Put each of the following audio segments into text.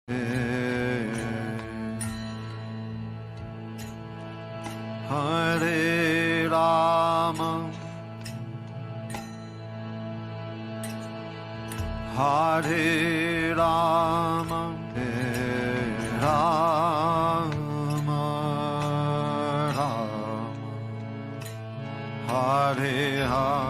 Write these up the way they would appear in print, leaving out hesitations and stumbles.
Hare Rama, Hare Rama, Rama Rama, Hare Hare,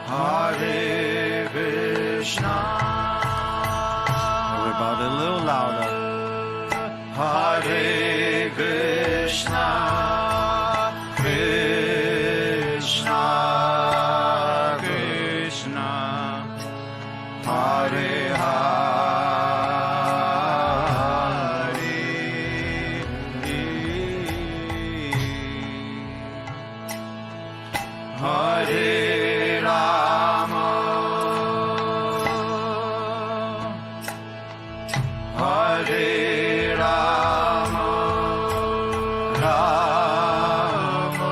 Hare Krishna. Everybody a little louder. Hare Krishna, Krishna, Krishna, Hare Hare, Hare Rama, Hare Rama, Rama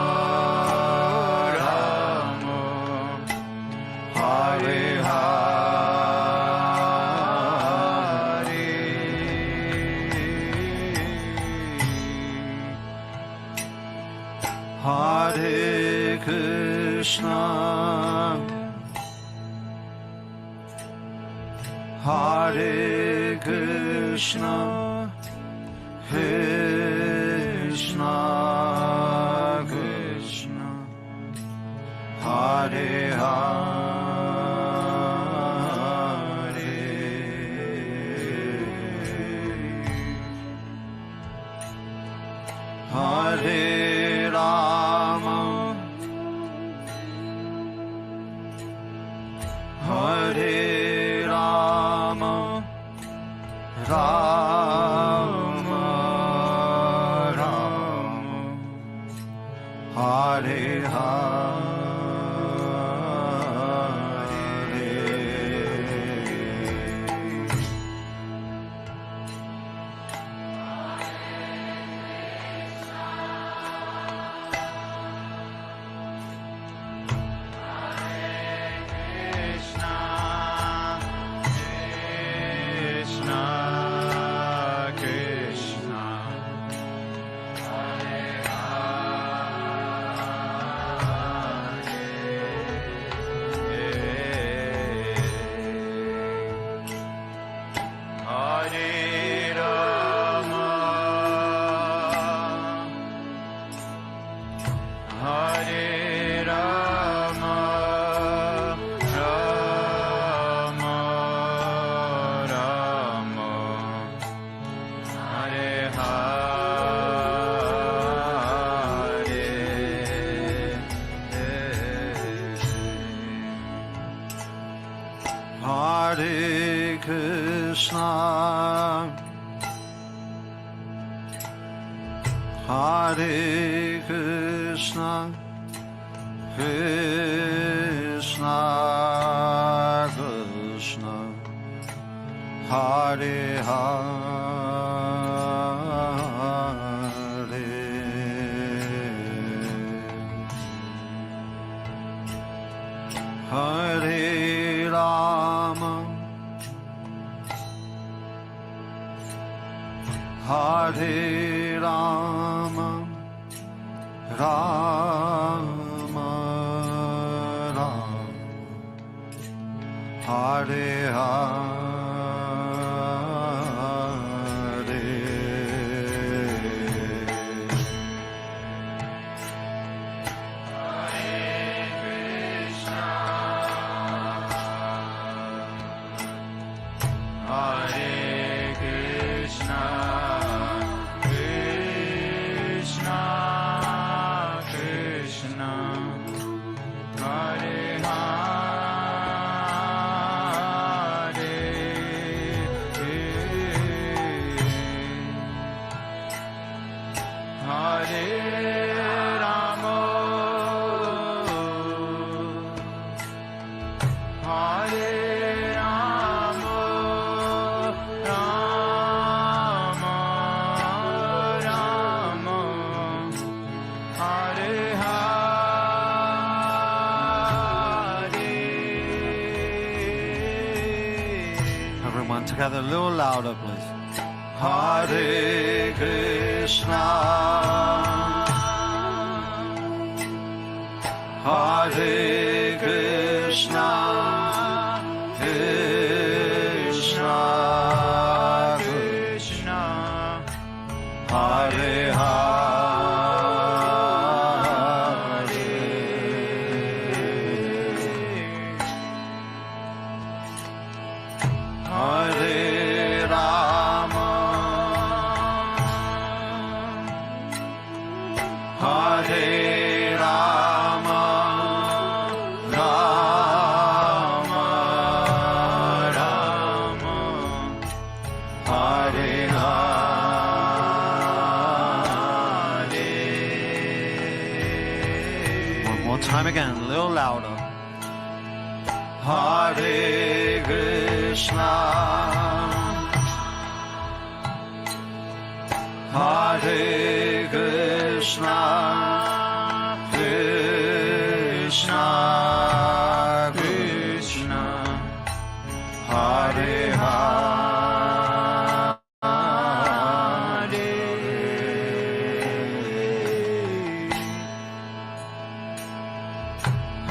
Rama, Hare Hare, Hare Krishna, Hare Krishna, Krishna Krishna, Hare Hare, Hare Rama, Hare Rama, Rama Rama, Hare Hare, Hare Rama, Rama Rama, Hare Hare, Hare Krishna, Hare Krishna, Krishna Krishna, Hare Hare, Hare Rama, Hare Rama, Rama Rama, Hare Hare, Hare Krishna, Krishna Krishna, Hare Hare, everyone, together a little louder, please. Hare Krishna, Hare Krishna, Krishna Krishna, Hare Hare, Hare Rama, Hare Rama, Rama Rama, Hare Hare. One more time again, a little louder. Hare Krishna, Hare Krishna, Krishna Krishna, Hare Hare.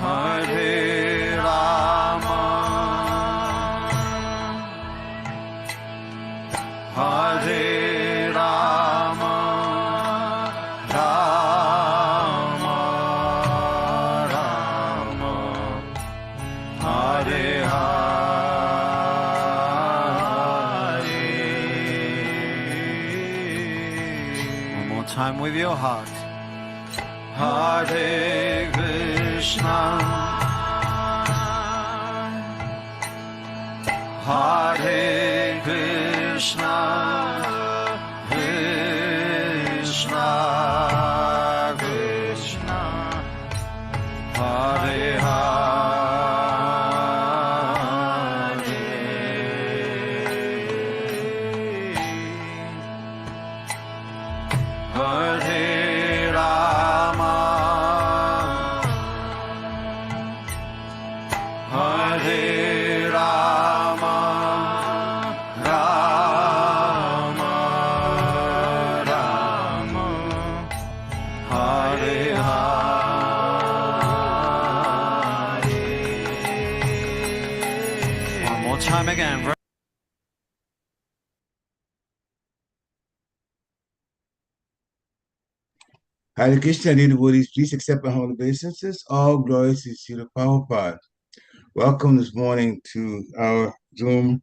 Hare Rama, Hare Rama, Rama Rama, Hare Hare. One more time with your heart. Hare Krishna, Hare Krishna, Krishna Krishna, Hare Hare. Hare Rama, Hare Rama, Rama Rama, Hare Hare. One more time again. Hare Krishna, dear devotees, please accept my humble obeisances. All glories to Srila Prabhupada. Welcome this morning to our Zoom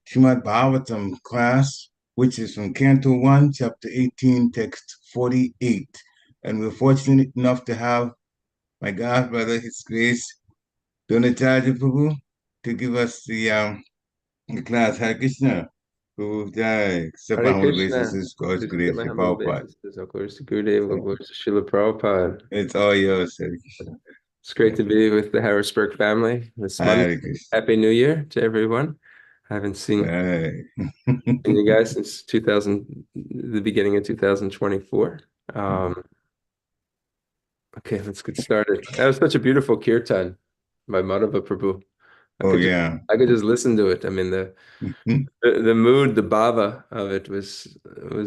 Srimad Bhagavatam class, which is from Canto 1, Chapter 18, Text 48. And we're fortunate enough to have my God brother, His Grace, Dronacharya Prabhu, to give us the class. Hare Krishna. Prabhu Jai. Accept my Hare humble Krishna. obeisances. God's Please grace, accept my Srila humble Prabhupada. obeisances. Of course, to Gurudev, of course, to Srila Prabhupada. It's all yours, Hare Krishna. It's great to be with the Harrisburg family this month. Hare Krishna. Happy New Year to everyone. I haven't seen you guys since the beginning of 2024. Okay, let's get started. That was such a beautiful kirtan by Madhava Prabhu. I could just listen to it. I mean, the mood, the bhava of it was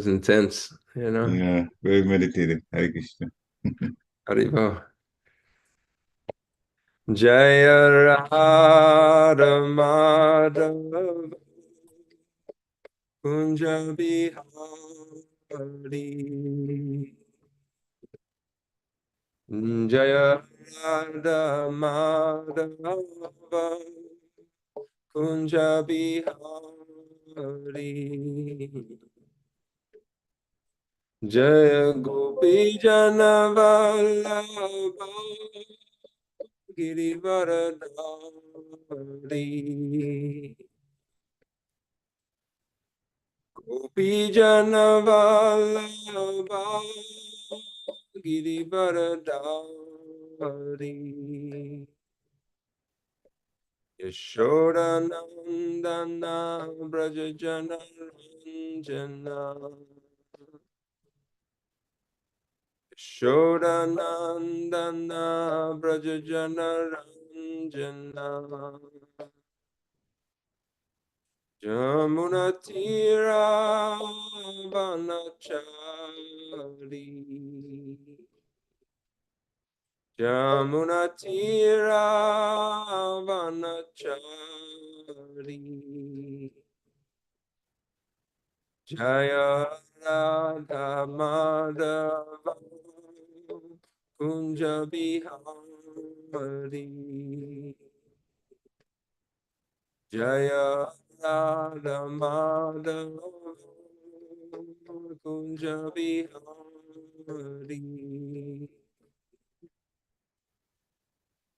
intense, you know. Yeah, very meditative. Hare Krishna. Haribo. Jaya Radha Madhava Kunja Bihari. Jaya Radha Madhava Kunja Bihari. Jaya Gopi Jana Vallabha Girivaradari. Gopi Jana Vallabha Girivaradari. Yashoda Nandana Braja Jana Ranjana. Shodanandana Brajajana Ranjana. Jamunatira Vanachari Jamunatira Vanachari Jaya Radha Madhava Kunja Bihari Jaya Radha Madhava Kunja Bihari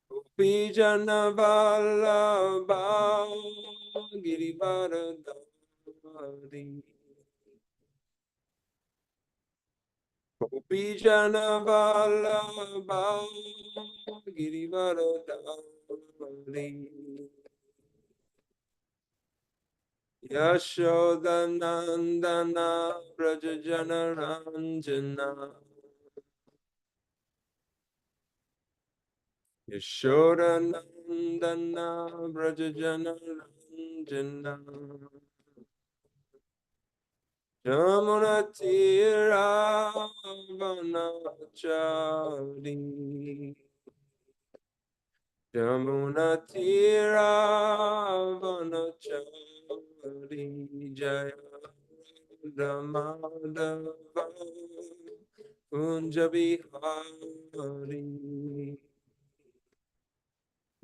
Gopi Jana Vallabha Girivardhari Gopi Jana Vallabha Girivardhari Yashodanandana Brajajana Ranjana Yashodanandana Brajajana Ranjana Jamunatira Vanachari Jamunatira Vanachari Jaya Ramadava Kunjabihari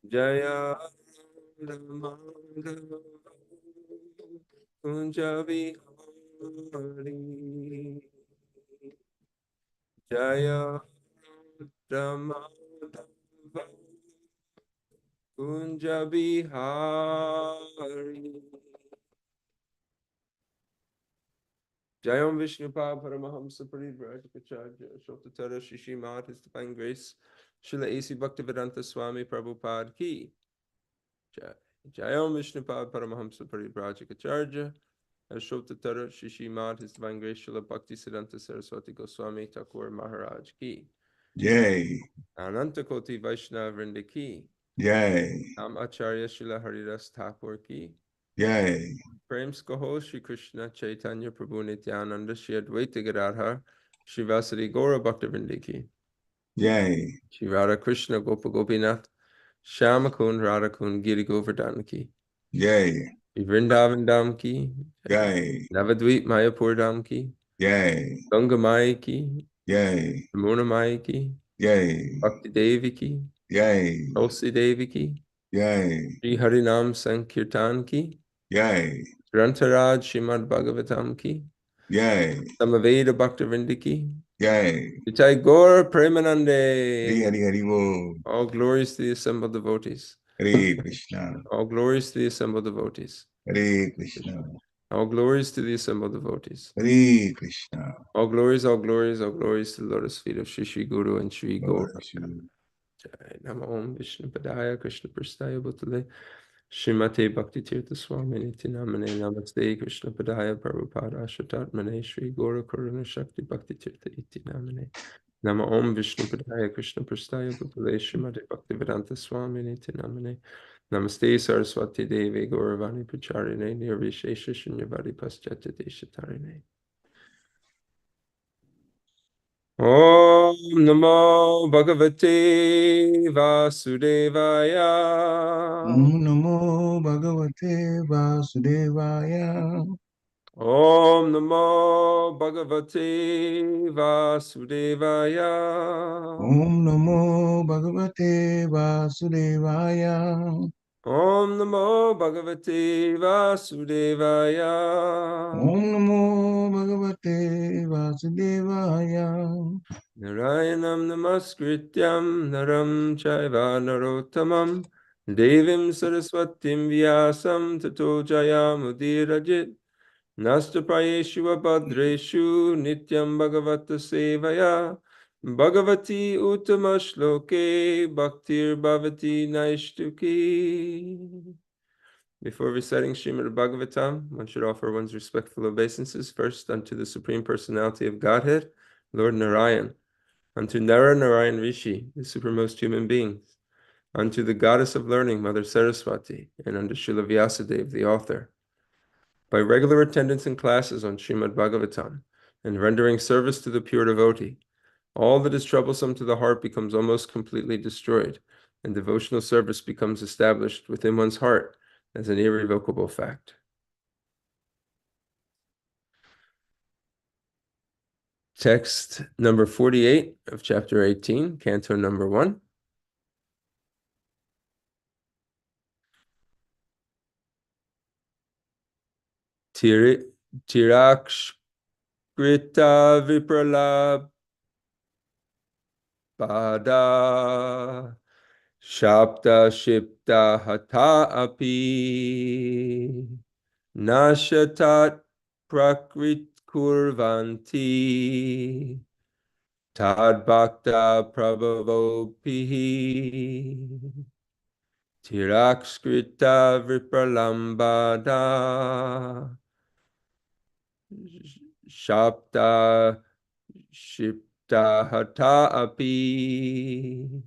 Jaya Ramadava Kunjabihari Jaya Ramadava Kunjabihari Jayam Vishnupad Paramahamsa Parivrajapacharya Shotatara Shishimad His Divine Grace Srila A.C. Bhaktivedanta Swami Prabhupada Ki Jayam Vishnupad Paramahamsa Parivrajapacharya Shotatara Shishimad His Divine Grace Srila Bhaktisiddhanta Saraswati Goswami Thakur Maharaj Ki Yay. Ananta Koti Vaishnava Vrinda Ki Yay. Nam Acharya Srila Haridas Thakur Ki Yay. Prem Skoho Shri Krishna Chaitanya Prabhu Nityananda Shri Advaita Gadadhar Shri Vasari Gaura Bhaktivinoda Ki Yay. Shri Radha Krishna Gopa Gopinath Shyamakun Radha Kun Giri Govardhan Ki Yay. Shri Vrindavan Dham Ki Yay. Navadvip Mayapur Dham Ki Yay. Ganga Maya Ki Yay. Ramona Maya Ki Yay. Bhakti Devi Ki Yay. Tulsi Devi Ki Yay. Shri Harinam Sankirtan Ki Yay. Dronacharya Srimad Bhagavatam Ki Yay. Samaveda Bhaktivinoda Ki Yay. Jai Gaur Hari Premanande. Hari Hari Bo. All glories to the assembled devotees. Hare Krishna. All glories to the assembled devotees. Hare Krishna. All glories to the assembled devotees. Hare Krishna. All glories, all glories, all glories to the lotus feet of Shri Shri Guru and Shri Gaur. Nama Om Vishnu Padaya Krishna Prastaya Bhutale Srimate Bhakti Tirtha Swami Niti Namane Namaste Krishna Padaya Prabhupada Ashatatmane Shri Gaura Karuna Shakti Bhakti Tirtha Iti Namane Nama Om Vishnu Padaya Krishna Prastaya Bhutale Srimate Bhakti Vedanta Swami Niti Namane Namaste Saraswati Devi Gauravani Pacharine Nirvishesha Shunyavadi Paschatya Deshatarine Om Namo Bhagavate Vasudevaya. Om Namo Bhagavate Vasudevaya. Om Namo Bhagavate Vasudevaya. Om Namo Bhagavate Vasudevaya. Om Namo Bhagavate Vasudevaya. Om Namo Bhagavate Vasudevaya. Narayanam Namaskrityam Naram Chaiva Narottamam Devim Saraswatim Vyasam Tato Jayamudirajit Nasta Prayeshu Abhadreshu Nityam Bhagavata Sevaya Bhagavati Uttama Shloke Bhaktir Bhavati Naishtuki. Before reciting Srimad Bhagavatam, one should offer one's respectful obeisances first unto the Supreme Personality of Godhead, Lord Narayan, unto Nara Narayan Rishi, the supermost human beings, unto the goddess of learning, Mother Saraswati, and unto Srila Vyasadeva, the author. By regular attendance in classes on Srimad Bhagavatam and rendering service to the pure devotee, all that is troublesome to the heart becomes almost completely destroyed, and devotional service becomes established within one's heart as an irrevocable fact. Text number 48 of chapter 18, canto number 1. Tirakshkrita vipralabhada Shapta Shipta Hata Api Nashatat Prakrit Kurvanti Tad Bhakta Prabhavopihi Tirakskrita Vipralambada Shapta Shipta Hata Api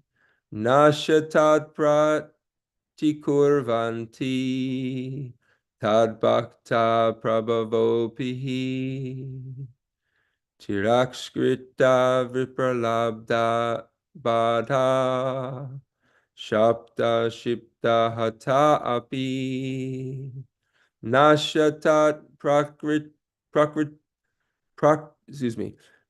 Nashatat Pratikurvanti Tad Bhakta Prabhavopihi Tirakskrita Vipralabda Badha Shapta Shipta Hata Api Nashatat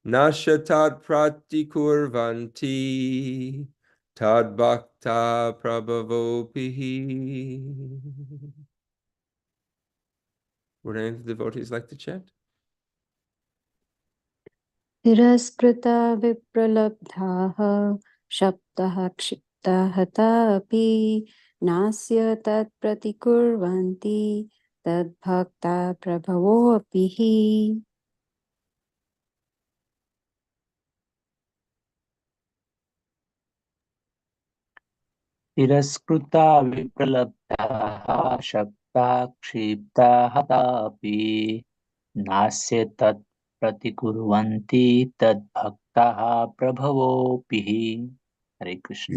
Nashatat Pratikurvanti Tad Bhakta Prabhavopihi. Would any of the devotees like to chant? Tiraskrita vipralabdhaha shabdaha kshiptaha tapi nasya tat pratikurvanti tad bhakta prabhavo apihi. तिरस्कृता विप्रलब्धाः शब्दाः क्षिप्ताः तापि नास्य तत् प्रतिकुर्वन्ति तद्भक्ताः प्रभवोऽपि हरे Krishna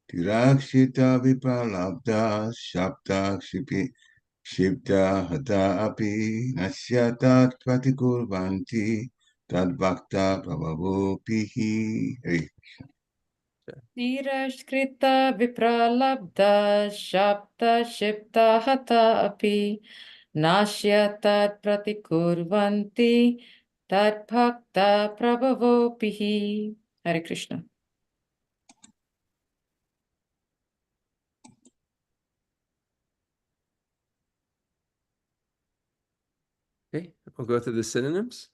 Tirakshita vipralabdha shapta Shipta hata api nasyatat pratikurvanti tad bhakta prabhavo pihi. Hey. Tirashkrita vipralabdha shapta shipta hata api nashya tat pratikurvanti tad bhakta prabhavopihi. Hare Krishna. Okay, we'll go through the synonyms.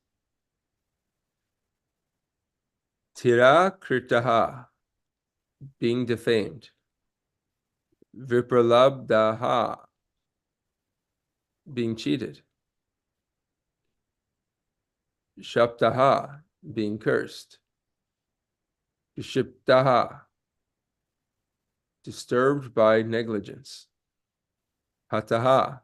Tirakritaha, being defamed. Vipralabdhaha, being cheated. Shaptaha, being cursed. Vishiptaha, disturbed by negligence. Hataha,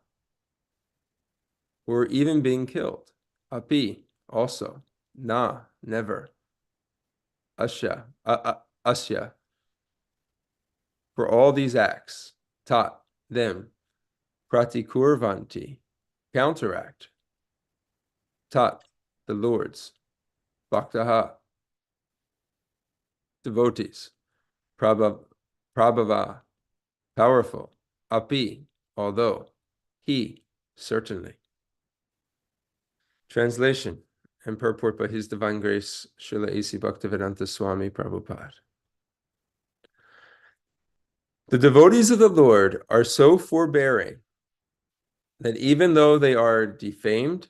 or even being killed. Api, also. Na, never. Asya, asya. For all these acts, tat, them. Pratikurvanti, counteract. Tat, the Lord's. Bhaktaha, devotees. Prabhava, powerful. Api, although. He, certainly. Translation and purport by His Divine Grace, Srila A.C. Bhaktivedanta Swami Prabhupada. The devotees of the Lord are so forbearing that even though they are defamed,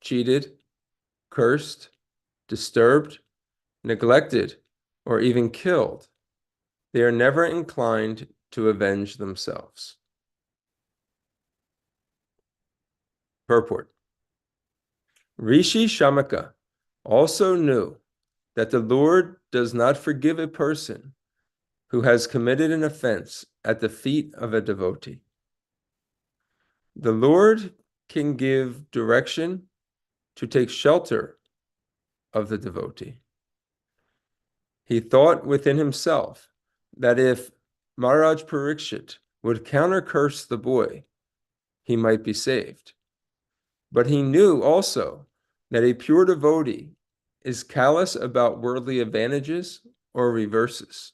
cheated, cursed, disturbed, neglected, or even killed, they are never inclined to avenge themselves. Purport. Rishi Shamaka also knew that the Lord does not forgive a person who has committed an offense at the feet of a devotee. The Lord can give direction to take shelter of the devotee. He thought within himself that if Maharaj Parikshit would counter-curse the boy, he might be saved. But he knew also that a pure devotee is callous about worldly advantages or reverses.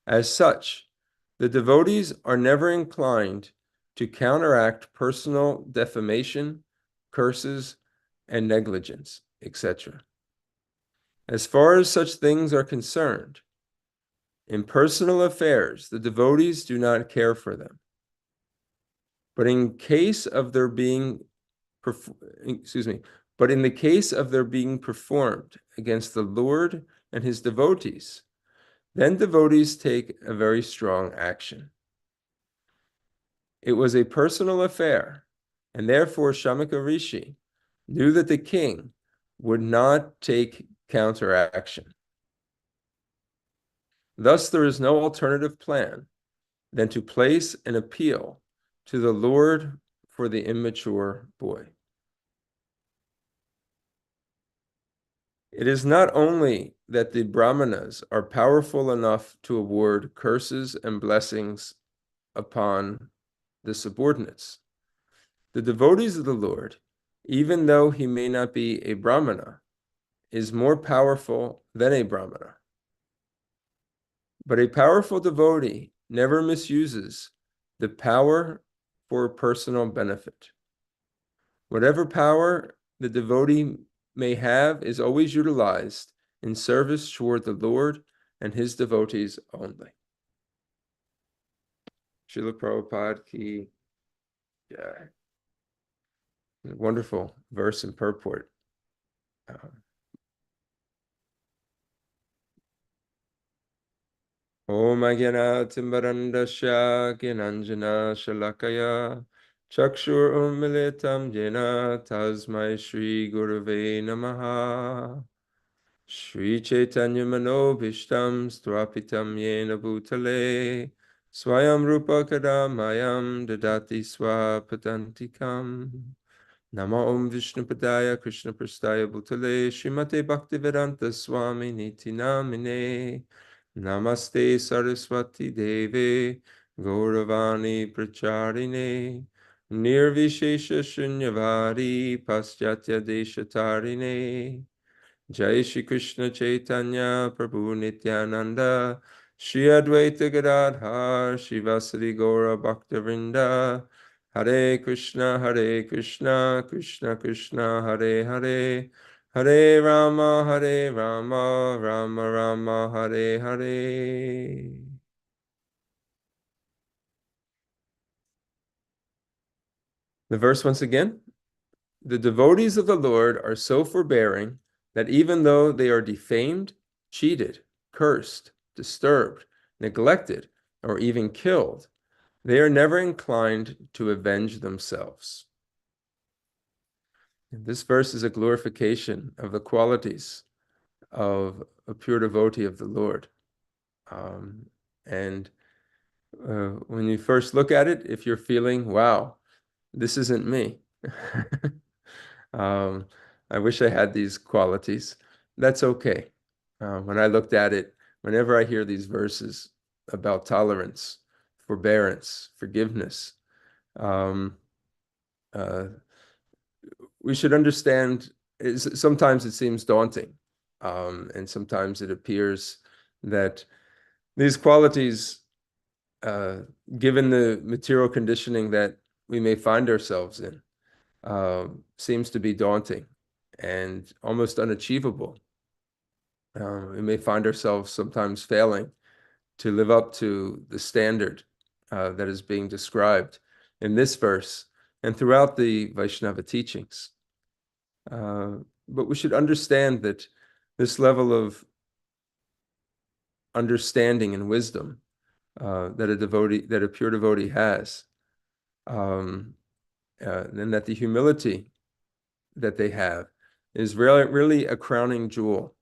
As such, the devotees are never inclined to counteract personal defamation, curses, and negligence, etc. As far as such things are concerned, in personal affairs, the devotees do not care for them. But in case of their being, but in the case of their being performed against the Lord and his devotees, then devotees take a very strong action. It was a personal affair, and therefore Shamaka Rishi knew that the king would not take counteraction. Thus, there is no alternative plan than to place an appeal to the Lord for the immature boy. It is not only that the Brahmanas are powerful enough to award curses and blessings upon the subordinates. The devotees of the Lord, even though he may not be a Brahmana, is more powerful than a Brahmana. But a powerful devotee never misuses the power for personal benefit. Whatever power the devotee may have is always utilized in service toward the Lord and his devotees only. Srila Prabhupada ki jai. Wonderful verse and purport. Om Agyana Timbarandasya Gyananjana Shalakaya Chakshur Umilitam Jena Tasmai Shri Gurave Namaha Shri Chaitanya Manobhishtam Stvapitam Yena Bhutale Swayam Rupa Kadamayam Dadati Swapatantikam Nama Om Vishnu Padaya Krishna Prastaya Bhutale Srimate Bhaktivedanta Swami Niti Namine Namaste Saraswati Deve Gauravani Pracharine Nirvishesha Shunyavadi Paschatya Deshatarine Jai Shri Krishna Chaitanya Prabhu Nityananda Shri Advaita Gadadhar Shivasari Gaura Bhaktavinda Hare Krishna Krishna Krishna Hare Hare Hare Rama, Rama Rama, Hare Hare. The verse once again. The devotees of the Lord are so forbearing that even though they are defamed, cheated, cursed, disturbed, neglected, or even killed, they are never inclined to avenge themselves. This verse is a glorification of the qualities of a pure devotee of the Lord. And when you first look at it, if you're feeling, wow, this isn't me. I wish I had these qualities. That's okay. When I looked at it, whenever I hear these verses about tolerance, forbearance, forgiveness, we should understand, sometimes it seems daunting, and sometimes it appears that these qualities, given the material conditioning that we may find ourselves in, seems to be daunting and almost unachievable. We may find ourselves sometimes failing to live up to the standard that is being described in this verse and throughout the Vaishnava teachings. But we should understand that this level of understanding and wisdom that a pure devotee has, and that the humility that they have is really a crowning jewel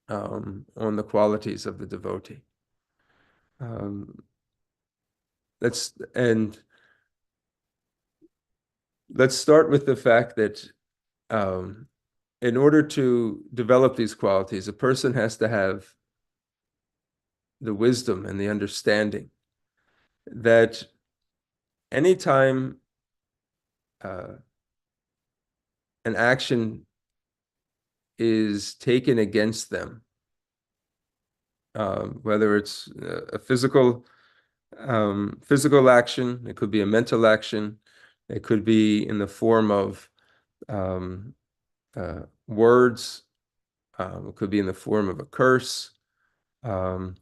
on the qualities of the devotee. Let's start with the fact that in order to develop these qualities, a person has to have the wisdom and the understanding that anytime an action is taken against them, whether it's a physical action, it could be a mental action, it could be in the form of words, it could be in the form of a curse. A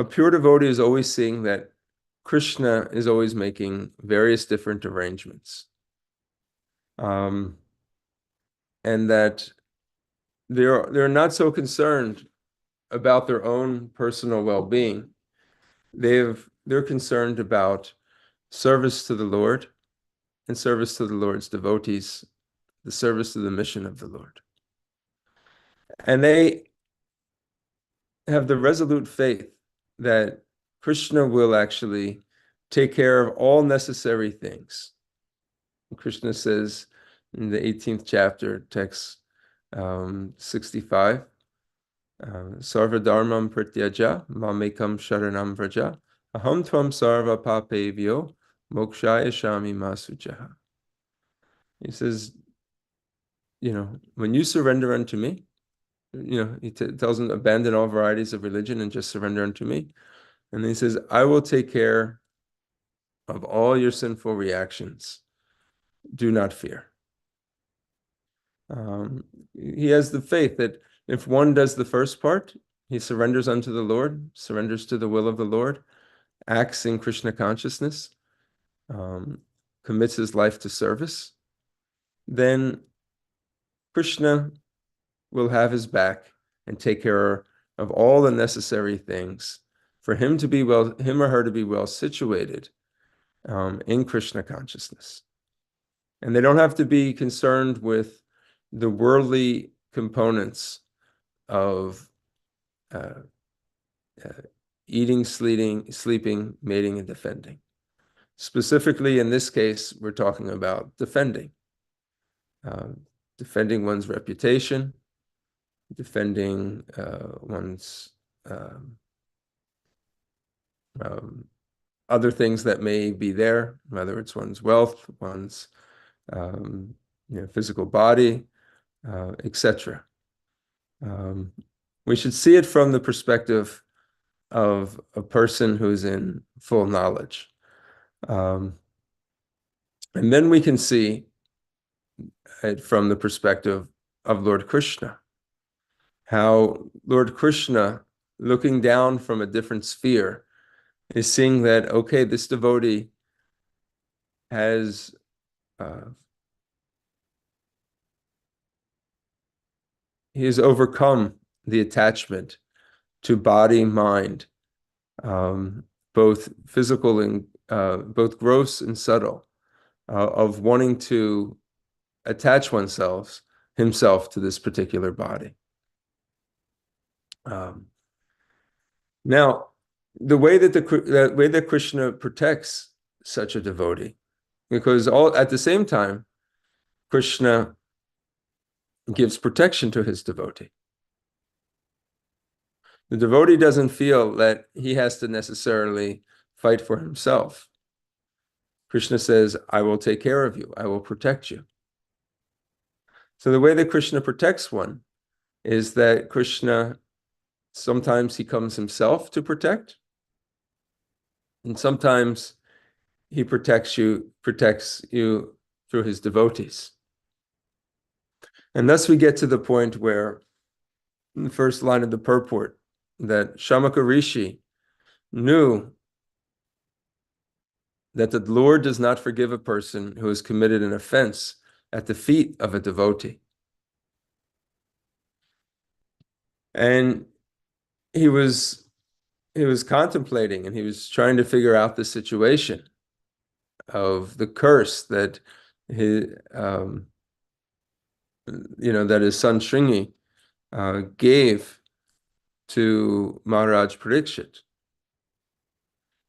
pure devotee is always seeing that Krishna is always making various different arrangements. And that they're not so concerned about their own personal well-being. They're concerned about service to the Lord and service to the Lord's devotees, the service to the mission of the Lord. And they have the resolute faith that Krishna will actually take care of all necessary things. Krishna says in the 18th chapter, text 65, Sarva dharmam prityaja mamekam sharanam vraja aham tvam sarva papevyo mokshaya shami masujaha. He says, when you surrender unto me, he tells them, abandon all varieties of religion and just surrender unto me. And then he says, I will take care of all your sinful reactions. Do not fear. He has the faith that if one does the first part, he surrenders unto the Lord, surrenders to the will of the Lord, acts in Krishna consciousness, commits his life to service, then Krishna will have his back and take care of all the necessary things for him or her to be well situated in Krishna consciousness. And they don't have to be concerned with the worldly components of eating, sleeping, mating, and defending. Specifically, in this case, we're talking about defending one's reputation, defending one's other things that may be there, whether it's one's wealth, one's physical body, etc. We should see it from the perspective of a person who's in full knowledge. And then we can see it from the perspective of Lord Krishna, how Lord Krishna, looking down from a different sphere, is seeing that, okay, this devotee has he has overcome the attachment to body, mind, both physical and both gross and subtle, of wanting to attach himself to this particular body. Now, the way that Krishna protects such a devotee, because at the same time, Krishna gives protection to his devotee. The devotee doesn't feel that he has to necessarily fight for himself. Krishna says, I will take care of you. I will protect you. So the way that Krishna protects one is that Krishna, sometimes he comes himself to protect, and sometimes he protects you through his devotees. And thus we get to the point where, in the first line of the purport, that Shamaka Rishi knew that the Lord does not forgive a person who has committed an offense at the feet of a devotee. And he was contemplating, and he was trying to figure out the situation of the curse that his son Shringi gave to Maharaj Parikshit.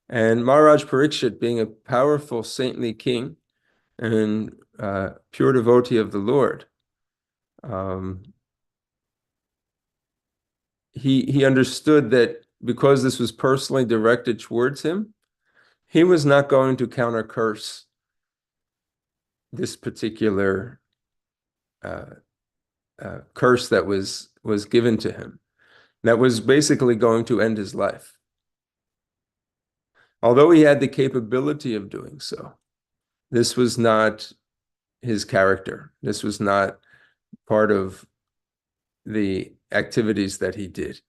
And Maharaj Parikshit, being a powerful saintly king and pure devotee of the Lord, he understood that because this was personally directed towards him, he was not going to counter curse this particular curse that was given to him, that was basically going to end his life. Although he had the capability of doing so, this was not his character. This was not part of the activities that he did.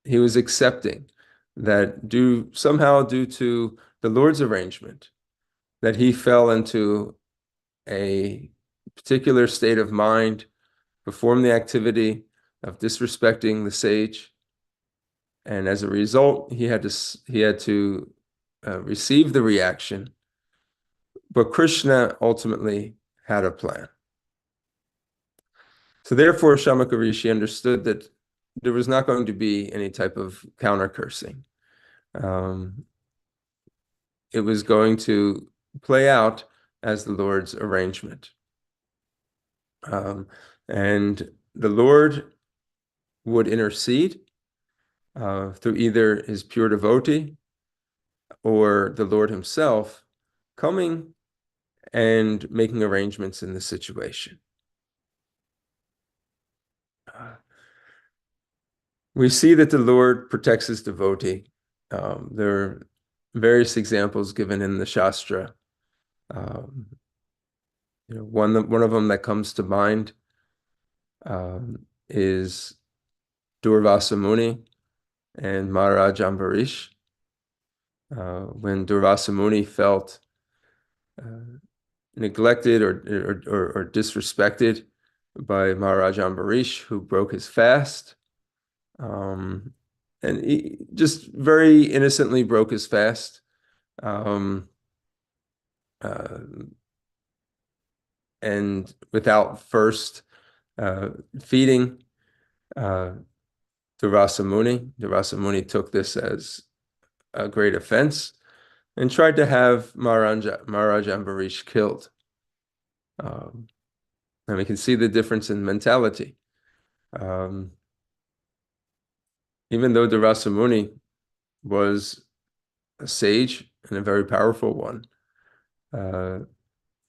He was accepting that somehow due to the Lord's arrangement, that he fell into a particular state of mind, performed the activity of disrespecting the sage, and as a result, he had to receive the reaction. But Krishna ultimately had a plan. So therefore, Shamaka Rishi understood that there was not going to be any type of counter cursing. It was going to play out as the Lord's arrangement. And the Lord would intercede through either his pure devotee or the Lord himself coming and making arrangements in the situation. We see that the Lord protects his devotee. There are various examples given in the Shastra. One of them that comes to mind is Durvasa Muni and Maharaj Ambarish. When Durvasa Muni felt neglected or disrespected by Maharaj Ambarish, who broke his fast, and he just very innocently broke his fast, and without first feeding Durvasa Muni. Durvasa Muni took this as a great offense and tried to have Maharaj Ambarish killed. And we can see the difference in mentality. Even though Durvasa Muni was a sage and a very powerful one,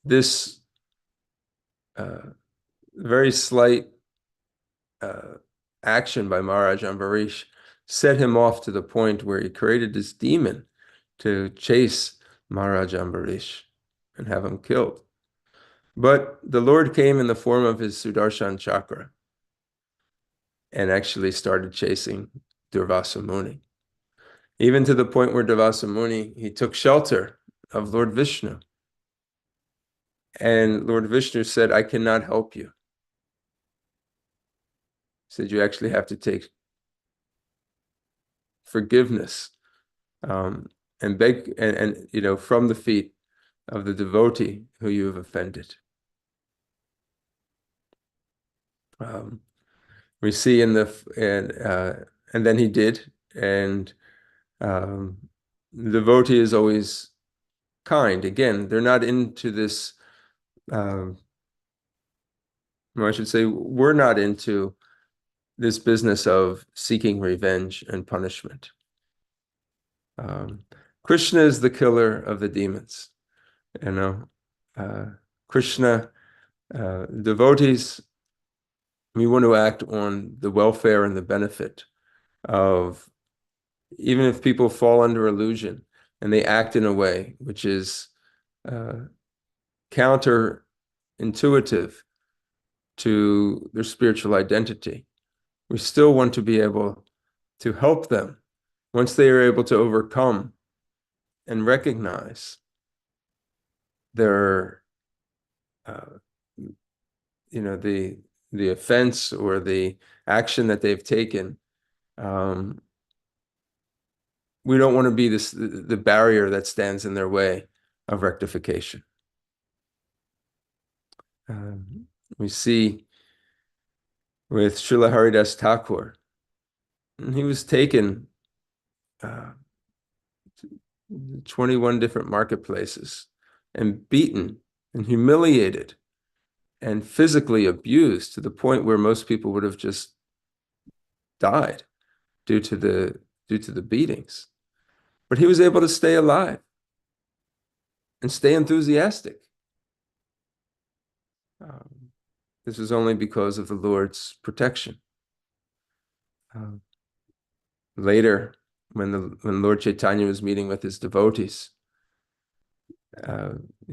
this very slight action by Maharaj Ambarish set him off to the point where he created this demon to chase Maharaj Ambarish and have him killed. But the Lord came in the form of his Sudarshan chakra and actually started chasing Durvasa Muni. Even to the point where Durvasa Muni, he took shelter of Lord Vishnu. And Lord Vishnu said, I cannot help you. He said, you actually have to take forgiveness and beg and from the feet of the devotee who you have offended. We see and then he did, and the devotee is always kind. Again, they're not into this. I should say, we're not into this business of seeking revenge and punishment. Krishna is the killer of the demons. Krishna, devotees, we want to act on the welfare and the benefit of, even if people fall under illusion and they act in a way which is counterintuitive to their spiritual identity, we still want to be able to help them once they are able to overcome and recognize their the offense or the action that they've taken. We don't want to be the barrier that stands in their way of rectification. We see with Srila Haridas Thakur, he was taken 21 different marketplaces and beaten and humiliated and physically abused to the point where most people would have just died due to the beatings. But he was able to stay alive. and stay enthusiastic. This is only because of the Lord's protection. Later, when Lord Chaitanya was meeting with his devotees,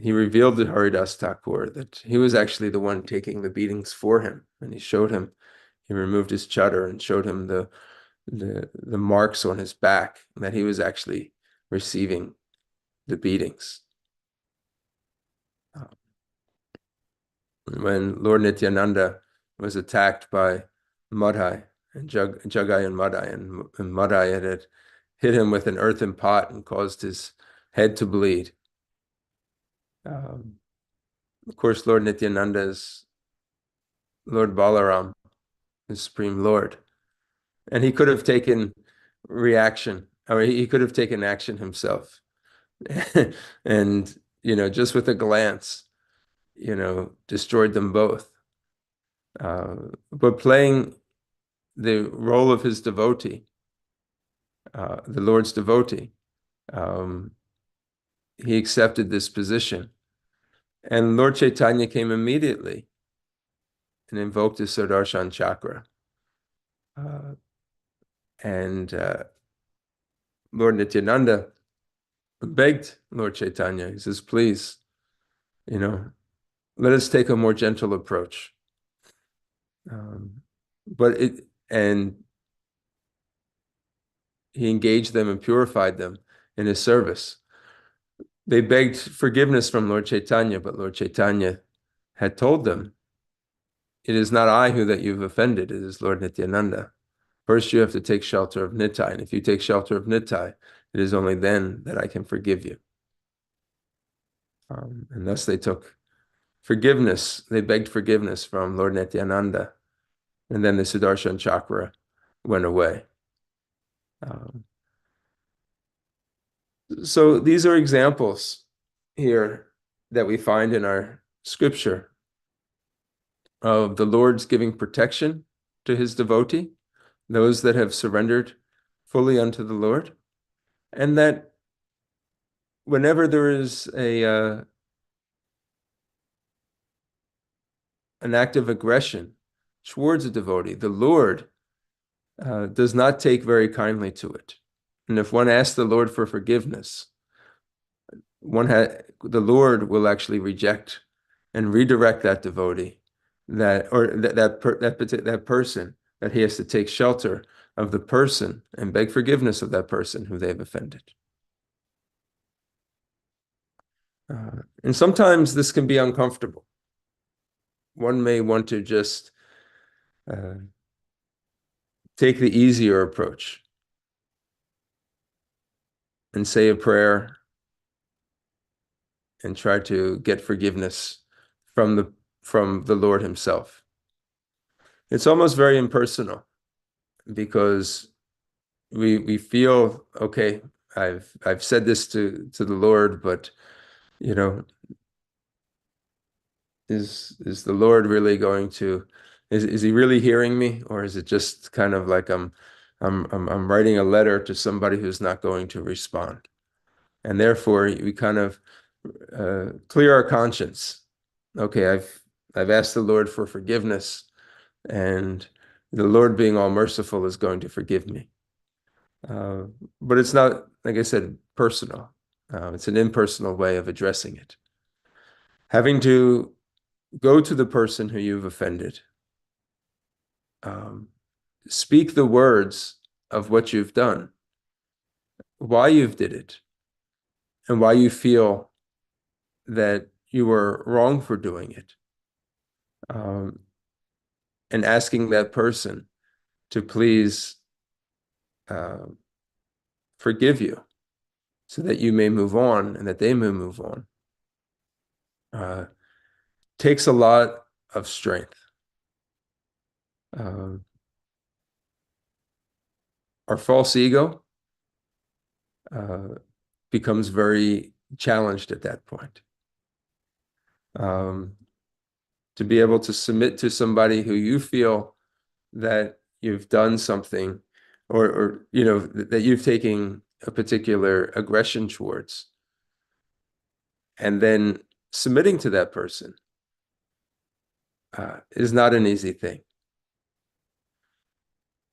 he revealed to Haridas Thakur that he was actually the one taking the beatings for him, and he showed him. He removed his chadar and showed him the marks on his back, that he was actually receiving the beatings. When Lord Nityananda was attacked by Madhai and Jagai and Madhai, and Madhai had hit him with an earthen pot and caused his head to bleed. Of course, Lord Nityananda is Lord Balaram, the Supreme Lord. And he could have taken reaction, or he could have taken action himself. And, just with a glance, destroyed them both. But playing the role of his devotee, the Lord's devotee, he accepted this position. And Lord Chaitanya came immediately and invoked his Sudarshan chakra. And Lord Nityananda begged Lord Chaitanya, he says, please, let us take a more gentle approach. And he engaged them and purified them in his service. They begged forgiveness from Lord Chaitanya, but Lord Chaitanya had told them, it is not I that you've offended, it is Lord Nityananda. First, you have to take shelter of Nittai, and if you take shelter of Nittai, it is only then that I can forgive you. And thus they took forgiveness, they begged forgiveness from Lord Nityananda, and then the Sudarshan chakra went away. So these are examples here that we find in our scripture of the Lord's giving protection to his devotee, those that have surrendered fully unto the Lord, and that whenever there is an act of aggression towards a devotee, the Lord does not take very kindly to it. And if one asks the Lord for forgiveness, the Lord will actually reject and redirect that devotee, that person, that he has to take shelter of the person and beg forgiveness of that person who they've offended. And sometimes this can be uncomfortable. One may want to just take the easier approach and say a prayer and try to get forgiveness from the Lord himself. It's almost very impersonal, because we feel, okay, I've said this to the Lord, but is the Lord really going to, is he really hearing me, or is it just kind of like I'm writing a letter to somebody who's not going to respond? And therefore we kind of clear our conscience. Okay, I've asked the Lord for forgiveness, and the Lord, being all merciful, is going to forgive me. But it's not, like I said, personal. It's an impersonal way of addressing it. Having to go to the person who you've offended, speak the words of what you've done, why you've did it, and why you feel that you were wrong for doing it, and asking that person to please forgive you, so that you may move on and that they may move on, takes a lot of strength. Our false ego becomes very challenged at that point. To be able to submit to somebody who you feel that you've done something, or that you've taken a particular aggression towards, and then submitting to that person is not an easy thing.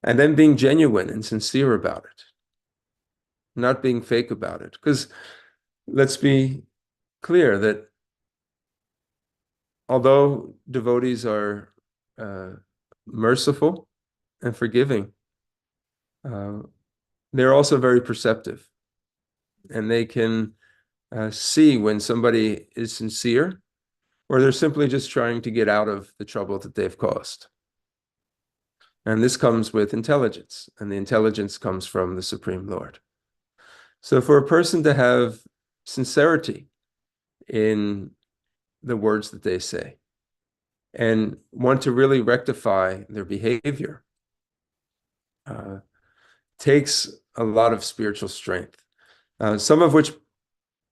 And then being genuine and sincere about it, not being fake about it. Because let's be clear that although devotees are merciful and forgiving, they're also very perceptive. And they can see when somebody is sincere or they're simply just trying to get out of the trouble that they've caused. And this comes with intelligence, and the intelligence comes from the Supreme Lord. So for a person to have sincerity in the words that they say and want to really rectify their behavior takes a lot of spiritual strength, some of which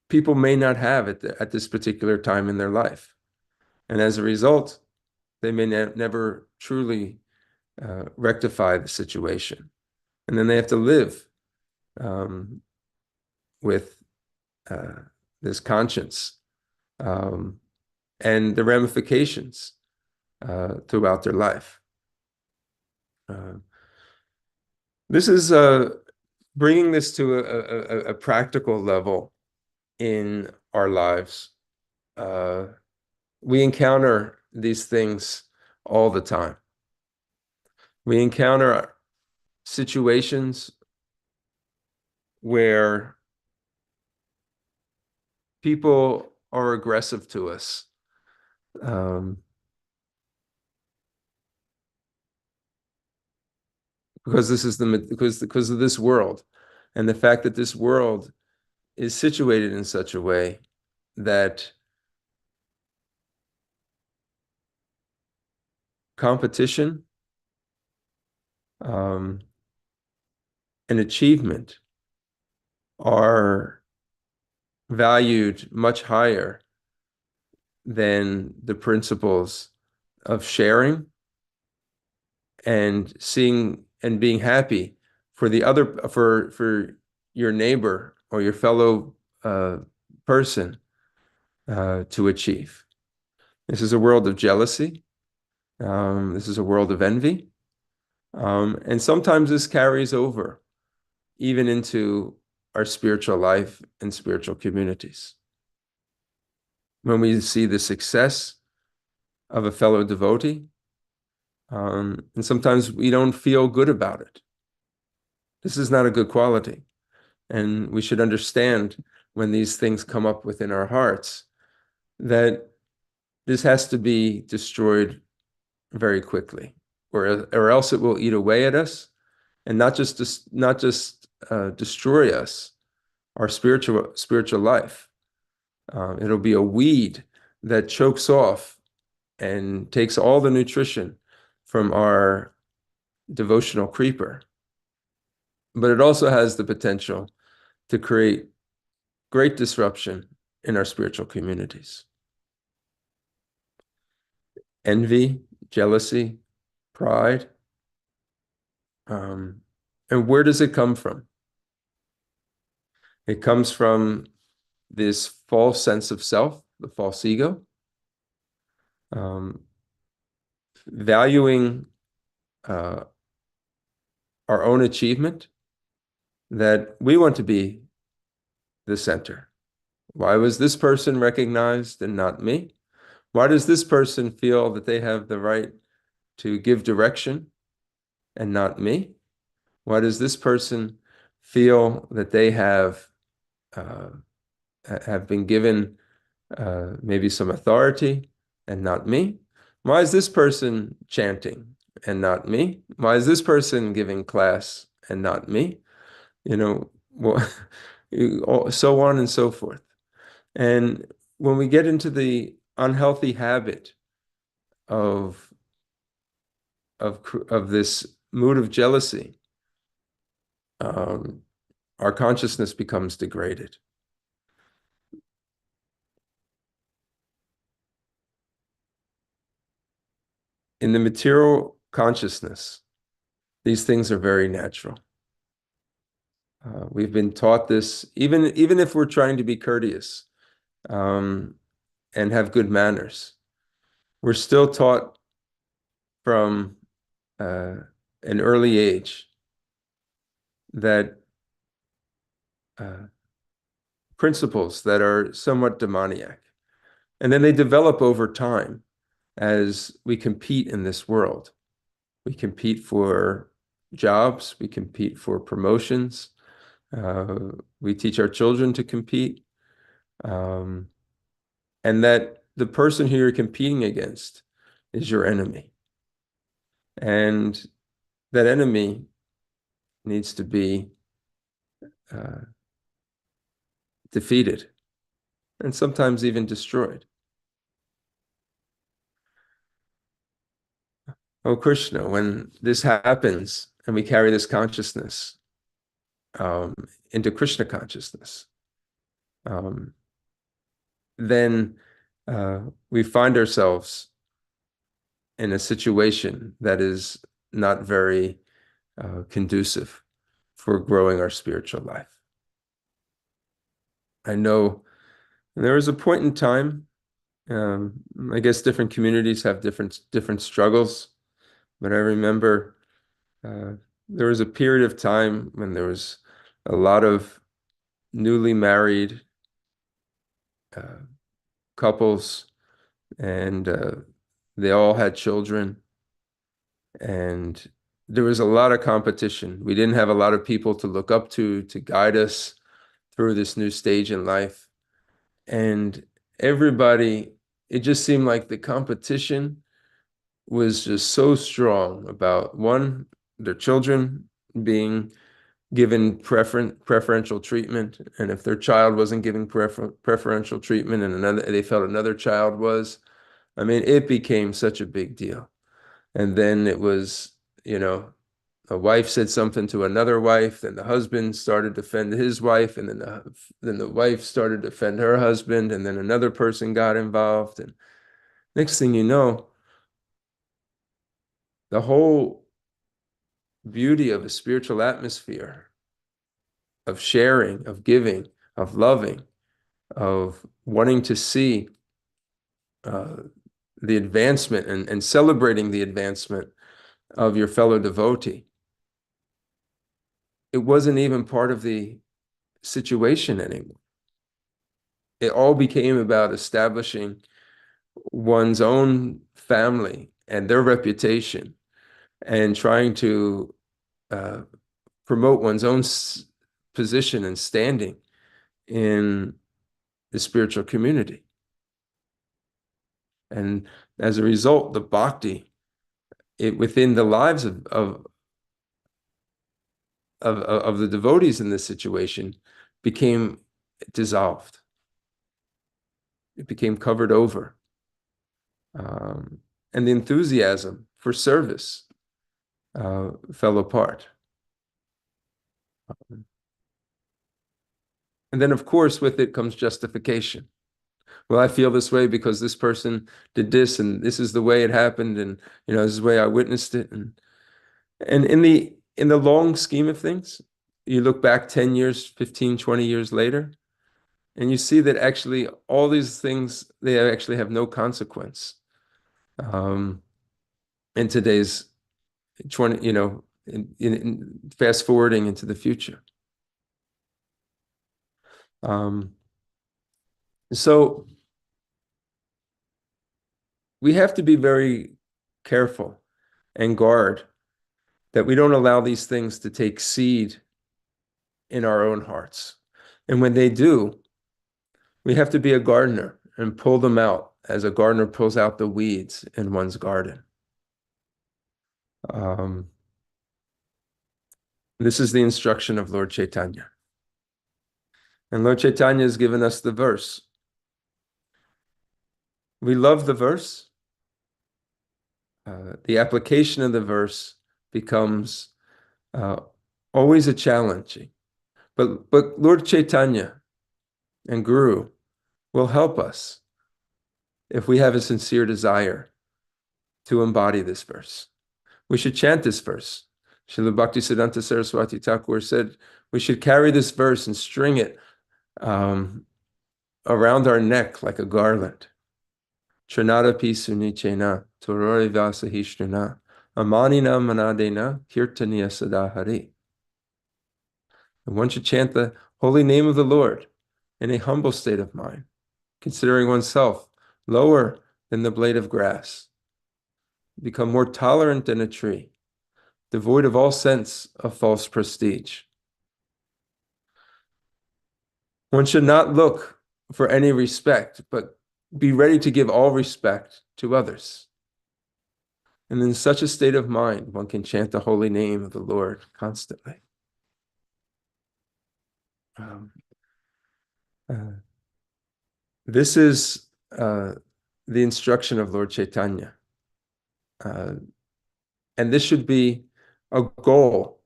people may not have at this particular time in their life. And as a result, they may never truly rectify the situation. And then they have to live with this conscience and the ramifications throughout their life. This is bringing this to a practical level in our lives. We encounter these things all the time. We encounter situations where people are aggressive to us. Because this is because of this world, and the fact that this world is situated in such a way that competition and achievement are valued much higher than the principles of sharing and seeing and being happy for the other, for your neighbor or your fellow person to achieve. This is a world of jealousy. This is a world of envy. And sometimes this carries over even into our spiritual life and spiritual communities. When we see the success of a fellow devotee, and sometimes we don't feel good about it. This is not a good quality. And we should understand when these things come up within our hearts that this has to be destroyed very quickly, or else it will eat away at us and not just destroy us, our spiritual life. It'll be a weed that chokes off and takes all the nutrition from our devotional creeper. But it also has the potential to create great disruption in our spiritual communities. Envy, jealousy, pride. And where does it come from? It comes from this false sense of self, the false ego, valuing our own achievement, that we want to be the center. Why was this person recognized and not me? Why does this person feel that they have the right to give direction and not me? Why does this person feel that they have been given maybe some authority and not me? Why is this person chanting and not me? Why is this person giving class and not me? Well, so on and so forth. And when we get into the unhealthy habit of this mood of jealousy, our consciousness becomes degraded. In the material consciousness, these things are very natural. We've been taught this, even if we're trying to be courteous. and have good manners. We're still taught from an early age that principles that are somewhat demoniac. And then they develop over time as we compete in this world. We compete for jobs, we compete for promotions, we teach our children to compete, and that the person who you're competing against is your enemy. And that enemy needs to be defeated and sometimes even destroyed. Oh, Krishna, when this happens and we carry this consciousness into Krishna consciousness, then we find ourselves in a situation that is not very conducive for growing our spiritual life. I know there was a point in time, I guess different communities have different struggles, but I remember there was a period of time when there was a lot of newly married couples, and they all had children, and there was a lot of competition. We didn't have a lot of people to look up to guide us through this new stage in life. And everybody, it just seemed like the competition was just so strong about, one, their children being given preferential treatment, and if their child wasn't given preferential treatment and they felt another child was, I mean, it became such a big deal. And then it was, a wife said something to another wife, then the husband started to defend his wife, and then the wife started to defend her husband, and then another person got involved, and next thing you know, the whole beauty of a spiritual atmosphere of sharing, of giving, of loving, of wanting to see the advancement and celebrating the advancement of your fellow devotee. It wasn't even part of the situation anymore. It all became about establishing one's own family and their reputation and trying to promote one's own position and standing in the spiritual community. And as a result, the bhakti within the lives of the devotees in this situation became dissolved. It became covered over. And the enthusiasm for service fell apart. And then, of course, with it comes justification. Well, I feel this way because this person did this, and this is the way it happened, and this is the way I witnessed it. And in the long scheme of things, you look back 10 years, 15, 20 years later, and you see that actually all these things, they actually have no consequence. In today's 20, in fast forwarding into the future. So we have to be very careful and guard that we don't allow these things to take seed in our own hearts. And when they do, we have to be a gardener and pull them out as a gardener pulls out the weeds in one's garden. This is the instruction of Lord Chaitanya. And Lord Chaitanya has given us the verse. We love the verse. The application of the verse becomes always a challenge. But Lord Chaitanya and Guru will help us if we have a sincere desire to embody this verse. We should chant this verse. Srila Bhaktisiddhanta Saraswati Thakur said we should carry this verse and string it around our neck like a garland. Trinadapi sunichena, torore vasahishtrana, amanina manadena, kirtaniya sadahari. And one should chant the holy name of the Lord in a humble state of mind, considering oneself lower than the blade of grass, become more tolerant than a tree, devoid of all sense of false prestige. One should not look for any respect, but be ready to give all respect to others. And in such a state of mind, one can chant the holy name of the Lord constantly. This is the instruction of Lord Chaitanya. And this should be a goal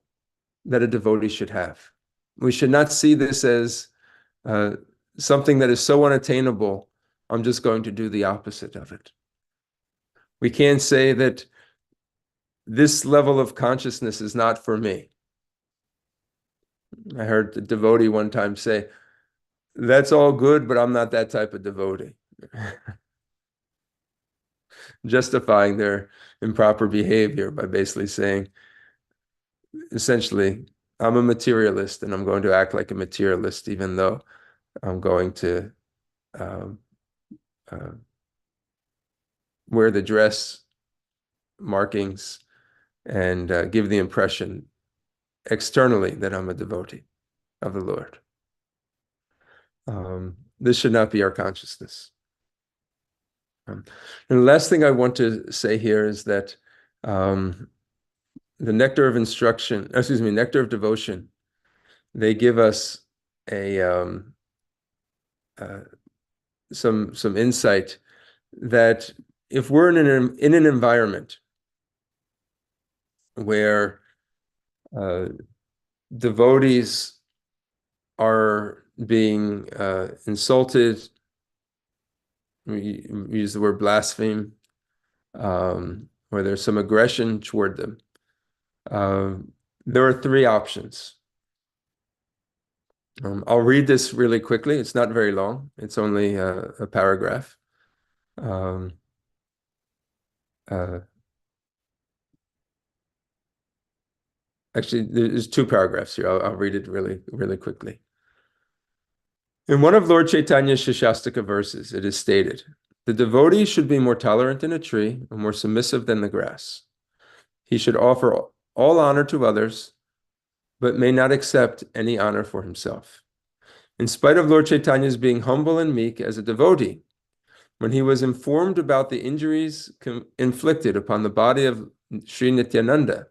that a devotee should have. We should not see this as something that is so unattainable, I'm just going to do the opposite of it. We can't say that this level of consciousness is not for me. I heard the devotee one time say, that's all good, but I'm not that type of devotee. Justifying their improper behavior by basically saying, essentially, I'm a materialist and I'm going to act like a materialist, even though I'm going to wear the dress markings and give the impression externally that I'm a devotee of the Lord. This should not be our consciousness. And the last thing I want to say here is that the nectar of instruction, nectar of devotion, they give us some insight that if we're in an environment where devotees are being insulted, we use the word blaspheme, where there's some aggression toward them, there are three options. I'll read this really quickly. It's not very long. It's only a paragraph. Actually, there's two paragraphs here. I'll read it really quickly. In one of Lord Chaitanya's Shashastika verses, it is stated, the devotee should be more tolerant than a tree and more submissive than the grass. He should offer all honor to others, but may not accept any honor for himself. In spite of Lord Chaitanya's being humble and meek as a devotee, when he was informed about the injuries inflicted upon the body of Sri Nityananda,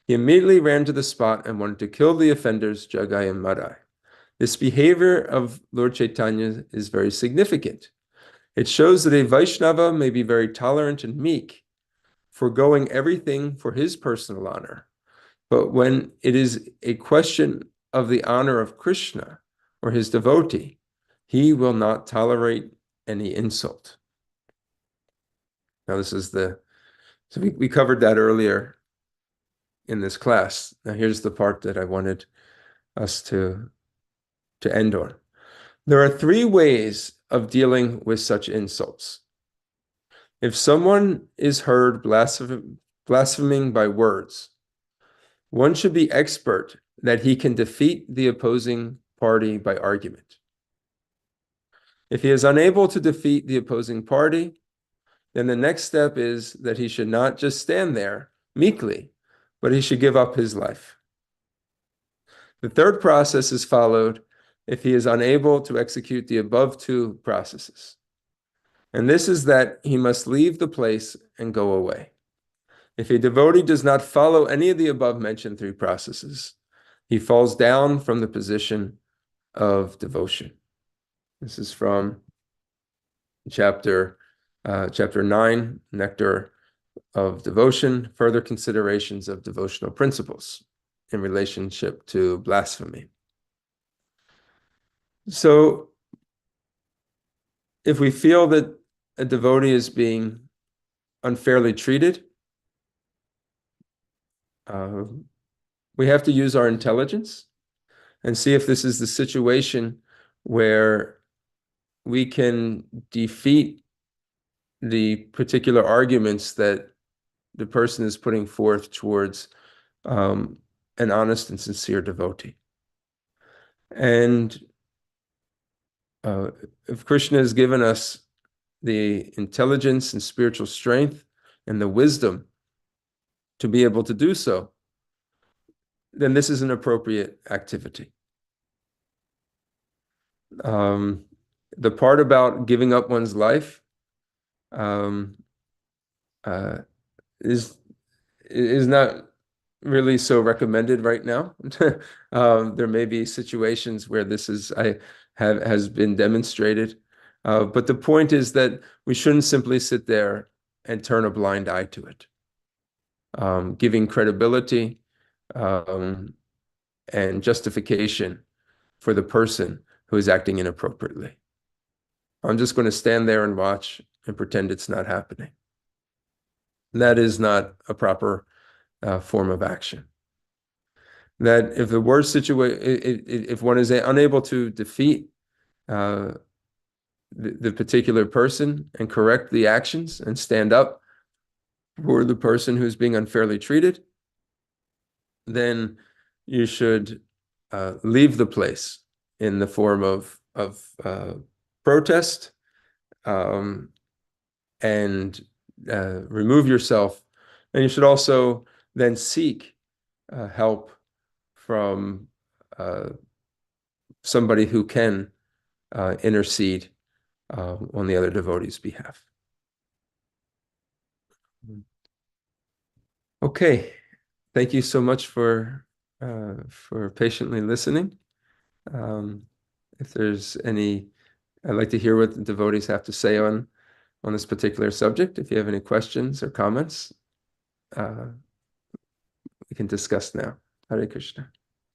he immediately ran to the spot and wanted to kill the offenders, Jagai and Madai. This behavior of Lord Chaitanya is very significant. It shows that a Vaishnava may be very tolerant and meek, foregoing everything for his personal honor. But when it is a question of the honor of Krishna or his devotee, he will not tolerate any insult. Now this is so we covered that earlier in this class. Now here's the part that I wanted us to end on. There are three ways of dealing with such insults. If someone is heard blaspheming by words, one should be expert that he can defeat the opposing party by argument. If he is unable to defeat the opposing party, then the next step is that he should not just stand there meekly, but he should give up his life. The third process is followed if he is unable to execute the above two processes. And this is that he must leave the place and go away. If a devotee does not follow any of the above mentioned three processes, he falls down from the position of devotion. This is from chapter 9, Nectar of Devotion, Further Considerations of Devotional Principles in relationship to blasphemy. So, if we feel that a devotee is being unfairly treated, we have to use our intelligence and see if this is the situation where we can defeat the particular arguments that the person is putting forth towards an honest and sincere devotee. And if Krishna has given us the intelligence and spiritual strength and the wisdom to be able to do so, then this is an appropriate activity. The part about giving up one's life is not really so recommended right now. There may be situations where this has been demonstrated, but the point is that we shouldn't simply sit there and turn a blind eye to it, giving credibility and justification for the person who is acting inappropriately. I'm just going to stand there and watch and pretend it's not happening. That is not a proper form of action. That if the worst situation, if one is unable to defeat the particular person and correct the actions and stand up for the person who's being unfairly treated, then you should leave the place in the form of protest and remove yourself. And you should also then seek help from somebody who can intercede on the other devotee's behalf. Okay, thank you so much for patiently listening. If there's any, I'd like to hear what the devotees have to say on this particular subject. If you have any questions or comments, we can discuss now. Hare Krishna.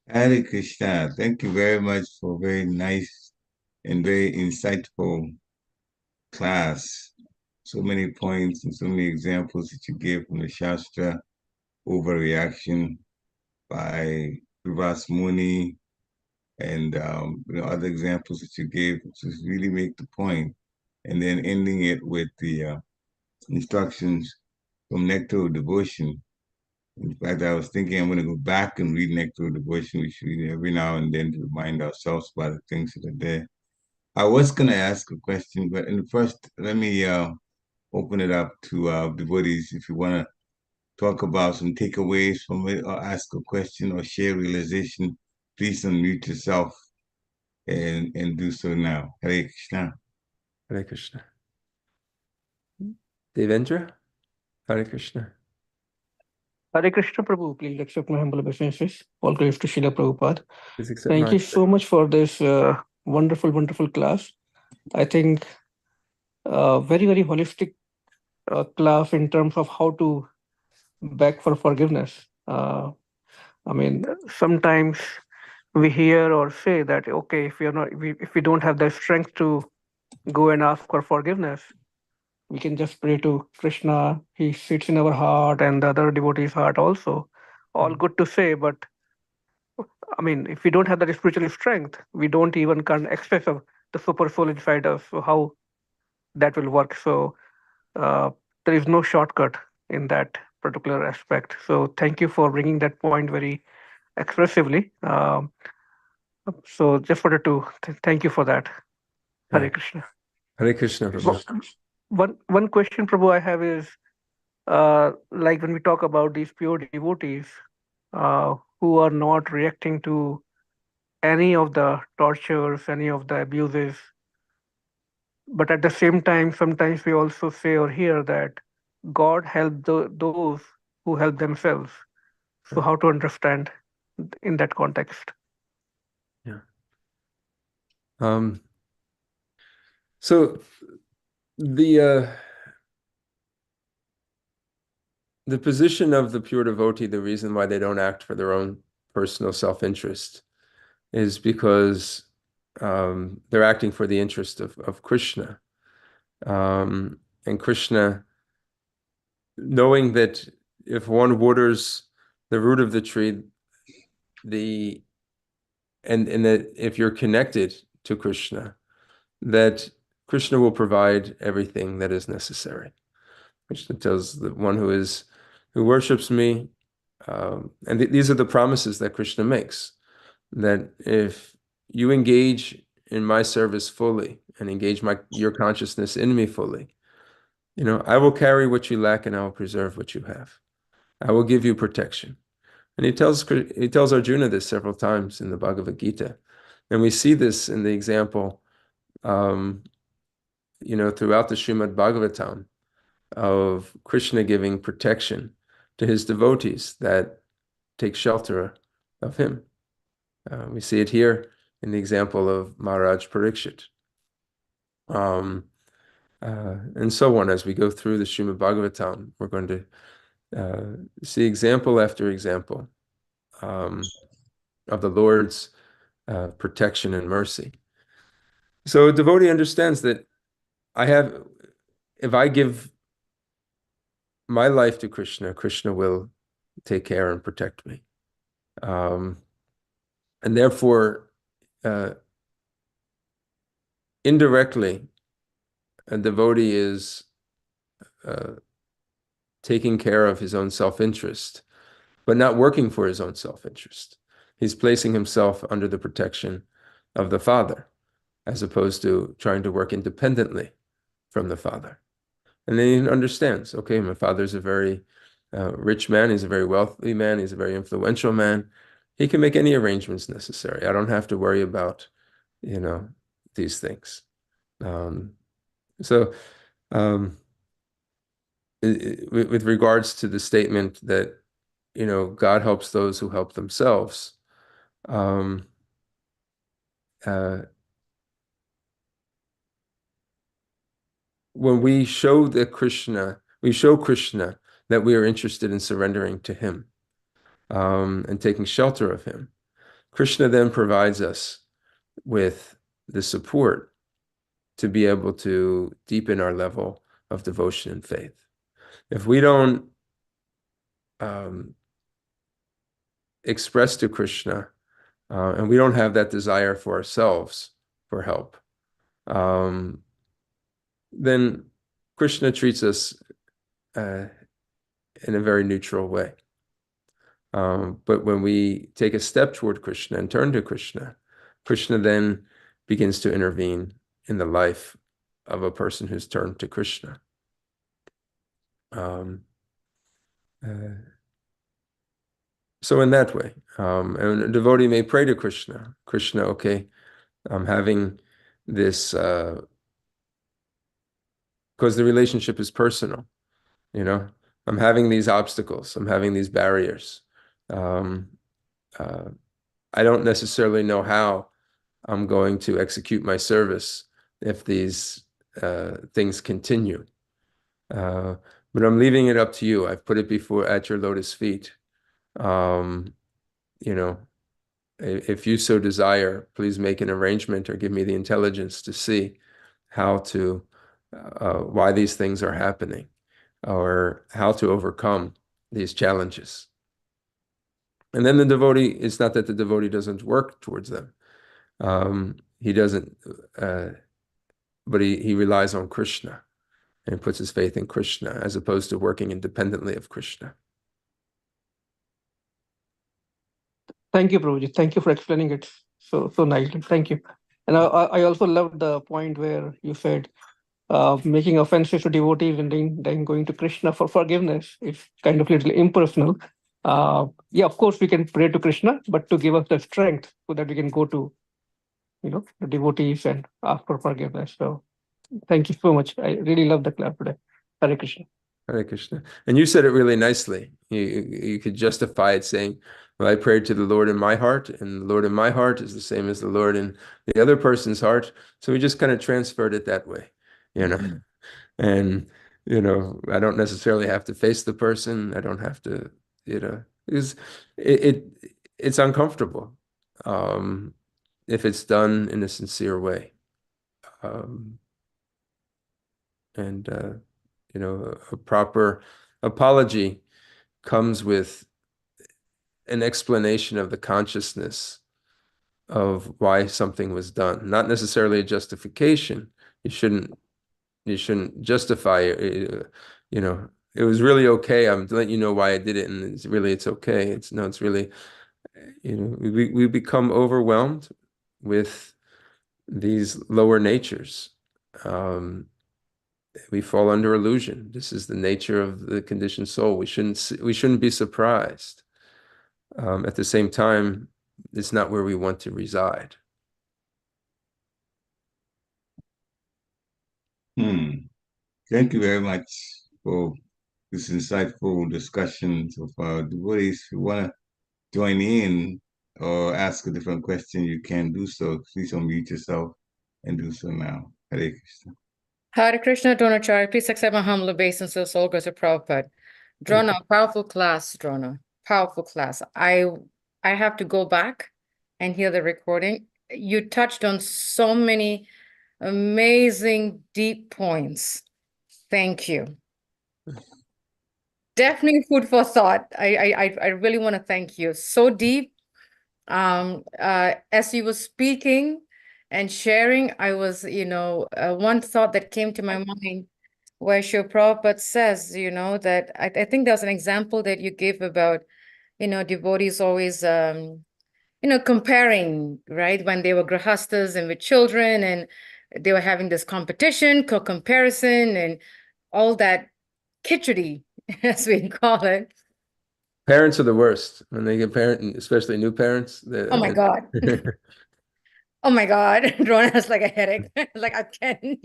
Hare Krishna. Thank you very much for a very nice and very insightful class. So many points and so many examples that you gave from the Shastra, overreaction by Vivas Muni, and other examples that you gave to really make the point, and then ending it with the instructions from Nectar of Devotion. In fact, I was thinking I'm going to go back and read Nectar of Devotion. We should read it every now and then to remind ourselves about the things that are there. I was going to ask a question, but first, let me open it up to devotees. If you want to talk about some takeaways from it, or ask a question, or share realization, please unmute yourself and do so now. Hare Krishna. Hare Krishna. Devendra? Hare Krishna. Hare Krishna, Prabhu. Please accept my humble obeisances. All praise to Srila Prabhupada. Please accept Thank mine. you so much for this wonderful, wonderful class. I think very, very holistic class in terms of how to beg for forgiveness. I mean, sometimes we hear or say that, okay, if we don't have the strength to go and ask for forgiveness, we can just pray to Krishna. He sits in our heart and the other devotees' heart also. All good to say, but I mean, if we don't have that spiritual strength, we don't even can access of the super soul inside us. So how that will work? So there is no shortcut in that particular aspect. So thank you for bringing that point very expressively. So just wanted to thank you for that. Hare Krishna. Hare Krishna, Prabhu. One question, Prabhu, I have is like when we talk about these pure devotees who are not reacting to any of the tortures, any of the abuses, but at the same time, sometimes we also say or hear that God helped those who help themselves. So how to understand in that context? Yeah. So the position of the pure devotee, the reason why they don't act for their own personal self-interest is because they're acting for the interest of Krishna. And Krishna, knowing that if one waters the root of the tree, and that if you're connected to Krishna, that Krishna will provide everything that is necessary. Krishna tells the one who worships me, and these are the promises that Krishna makes, that if you engage in my service fully and engage your consciousness in me fully, I will carry what you lack and I will preserve what you have. I will give you protection. And he tells Arjuna this several times in the Bhagavad Gita. And we see this in the example, throughout the Srimad Bhagavatam, of Krishna giving protection to his devotees that take shelter of him. We see it here in the example of Maharaj Parikshit. And so on. As we go through the Srimad Bhagavatam, we're going to see example after example of the Lord's protection and mercy. So a devotee understands that if I give my life to Krishna, Krishna will take care and protect me. And therefore, indirectly, a devotee is taking care of his own self-interest, but not working for his own self-interest. He's placing himself under the protection of the Father, as opposed to trying to work independently from the Father. And then he understands, okay, my father's a very rich man, he's a very wealthy man, he's a very influential man. He can make any arrangements necessary. I don't have to worry about, these things. With regards to the statement that, God helps those who help themselves, when we show Krishna that we are interested in surrendering to him, and taking shelter of him, Krishna then provides us with the support to be able to deepen our level of devotion and faith. If we don't express to Krishna, and we don't have that desire for ourselves for help, then Krishna treats us in a very neutral way. But when we take a step toward Krishna and turn to Krishna, Krishna then begins to intervene in the life of a person who's turned to Krishna. So in that way, and a devotee may pray to Krishna, okay, I'm having this, because the relationship is personal, I'm having these obstacles, I'm having these barriers. I don't necessarily know how I'm going to execute my service if these things continue. But I'm leaving it up to you. I've put it at your lotus feet. If you so desire, please make an arrangement or give me the intelligence to see how to, why these things are happening, or how to overcome these challenges. And then the devotee, it's not that the devotee doesn't work towards them. He doesn't, but he relies on Krishna and puts his faith in Krishna as opposed to working independently of Krishna. Thank you, Prabhuji. Thank you for explaining it so nicely. Thank you. And I also loved the point where you said making offenses to devotees and then going to Krishna for forgiveness is kind of little impersonal. Of course, we can pray to Krishna, but to give us the strength so that we can go to, the devotees and ask for forgiveness. So thank you so much. I really love the class today. Hare Krishna. Hare Krishna. And you said it really nicely. You could justify it saying, well, I prayed to the Lord in my heart, and the Lord in my heart is the same as the Lord in the other person's heart. So we just kind of transferred it that way, And, I don't necessarily have to face the person. I don't have to, because it's uncomfortable if it's done in a sincere way. A proper apology comes with an explanation of the consciousness of why something was done, not necessarily a justification, you shouldn't justify it. It was really okay. I'm letting you know why I did it, and it's okay. It's really, we become overwhelmed with these lower natures. We fall under illusion. This is the nature of the conditioned soul. We shouldn't be surprised. At the same time, it's not where we want to reside. Thank you very much for this insightful discussion so far. Devotees, if you want to join in or ask a different question, you can do so. Please unmute yourself and do so now. Hare Krishna. Hare Krishna, Dronacharya. Please accept my humble obeisance as all goes to Prabhupada. Drona, powerful class, Drona. Powerful class. I have to go back and hear the recording. You touched on so many amazing, deep points. Thank you. Definitely food for thought. I really want to thank you. So deep. As you were speaking and sharing, I was, one thought that came to my mind where Srila Prabhupada says, that I think there's an example that you gave about, devotees always, comparing, right? When they were grahastas and with children and they were having this competition, comparison and all that khichdi, as we call it. Parents are the worst when they get especially new parents. Oh my God. Oh my God. Rona has like a headache. Like I can't,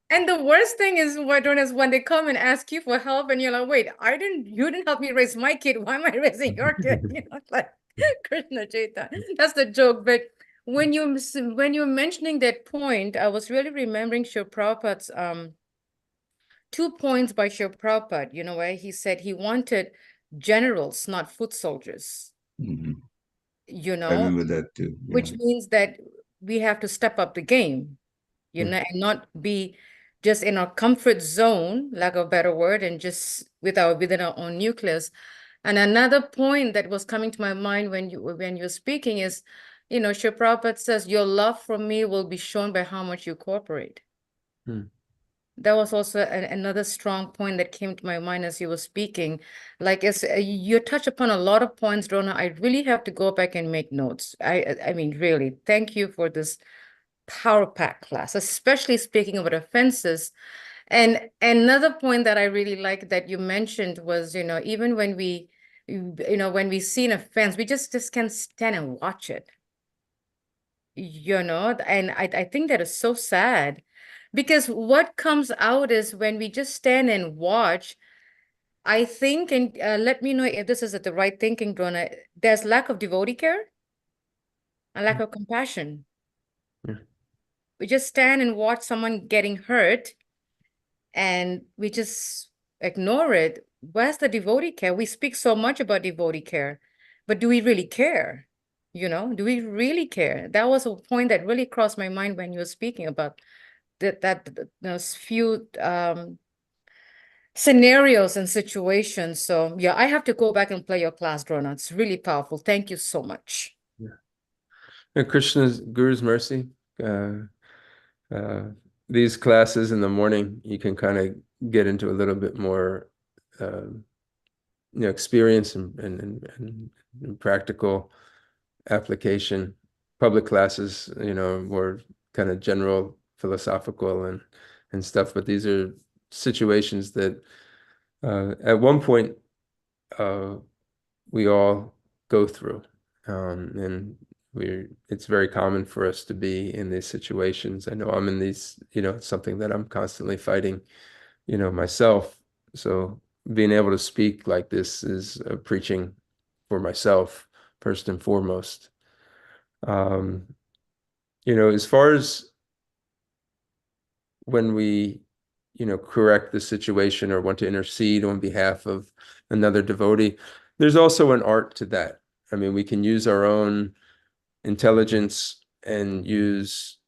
And the worst thing is when they come and ask you for help and you're like, wait, you didn't help me raise my kid. Why am I raising your kid? Like Krishna Chaitanya. That's the joke. But when you're mentioning that point, I was really remembering Srila Prabhupada's 2 points by Srila Prabhupada, where he said he wanted generals, not foot soldiers. I remember that too. Yeah. Which means that we have to step up the game, and not be just in our comfort zone, lack of a better word, and just within our own nucleus. And another point that was coming to my mind when you're speaking is, Srila Prabhupada says, your love for me will be shown by how much you cooperate. That was also another strong point that came to my mind as you were speaking. Like you touch upon a lot of points, Rona. I really have to go back and make notes. I mean, really, thank you for this power pack class, especially speaking about offenses. And another point that I really like that you mentioned was, even when we see an offense, we just can't stand and watch it. And I think that is so sad. Because what comes out is when we just stand and watch, I think, and let me know if this is the right thinking, Drona, there's lack of devotee care and lack of compassion. We just stand and watch someone getting hurt and we just ignore it. Where's the devotee care? We speak so much about devotee care, but do we really care? Do we really care? That was a point that really crossed my mind when you were speaking about those few scenarios and situations. So yeah, I have to go back and play your class, Drona. It's really powerful. Thank you so much. And Krishna's Guru's mercy. These classes in the morning, you can kind of get into a little bit more experience and practical application. Public classes, more kind of general philosophical and stuff, but these are situations that at one point we all go through, and it's very common for us to be in these situations. I know I'm in these, it's something that I'm constantly fighting, myself. So being able to speak like this is preaching for myself first and foremost. As far as when we, correct the situation or want to intercede on behalf of another devotee, there's also an art to that. I mean, we can use our own intelligence and use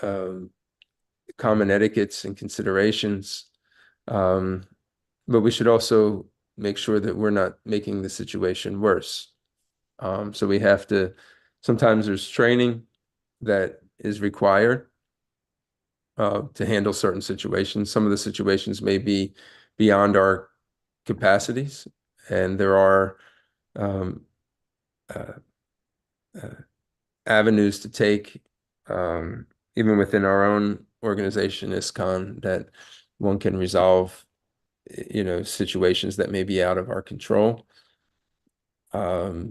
common etiquettes and considerations, but we should also make sure that we're not making the situation worse. So we have to, sometimes there's training that is required, to handle certain situations. Some of the situations may be beyond our capacities, and there are avenues to take, even within our own organization, ISKCON, that one can resolve, situations that may be out of our control. But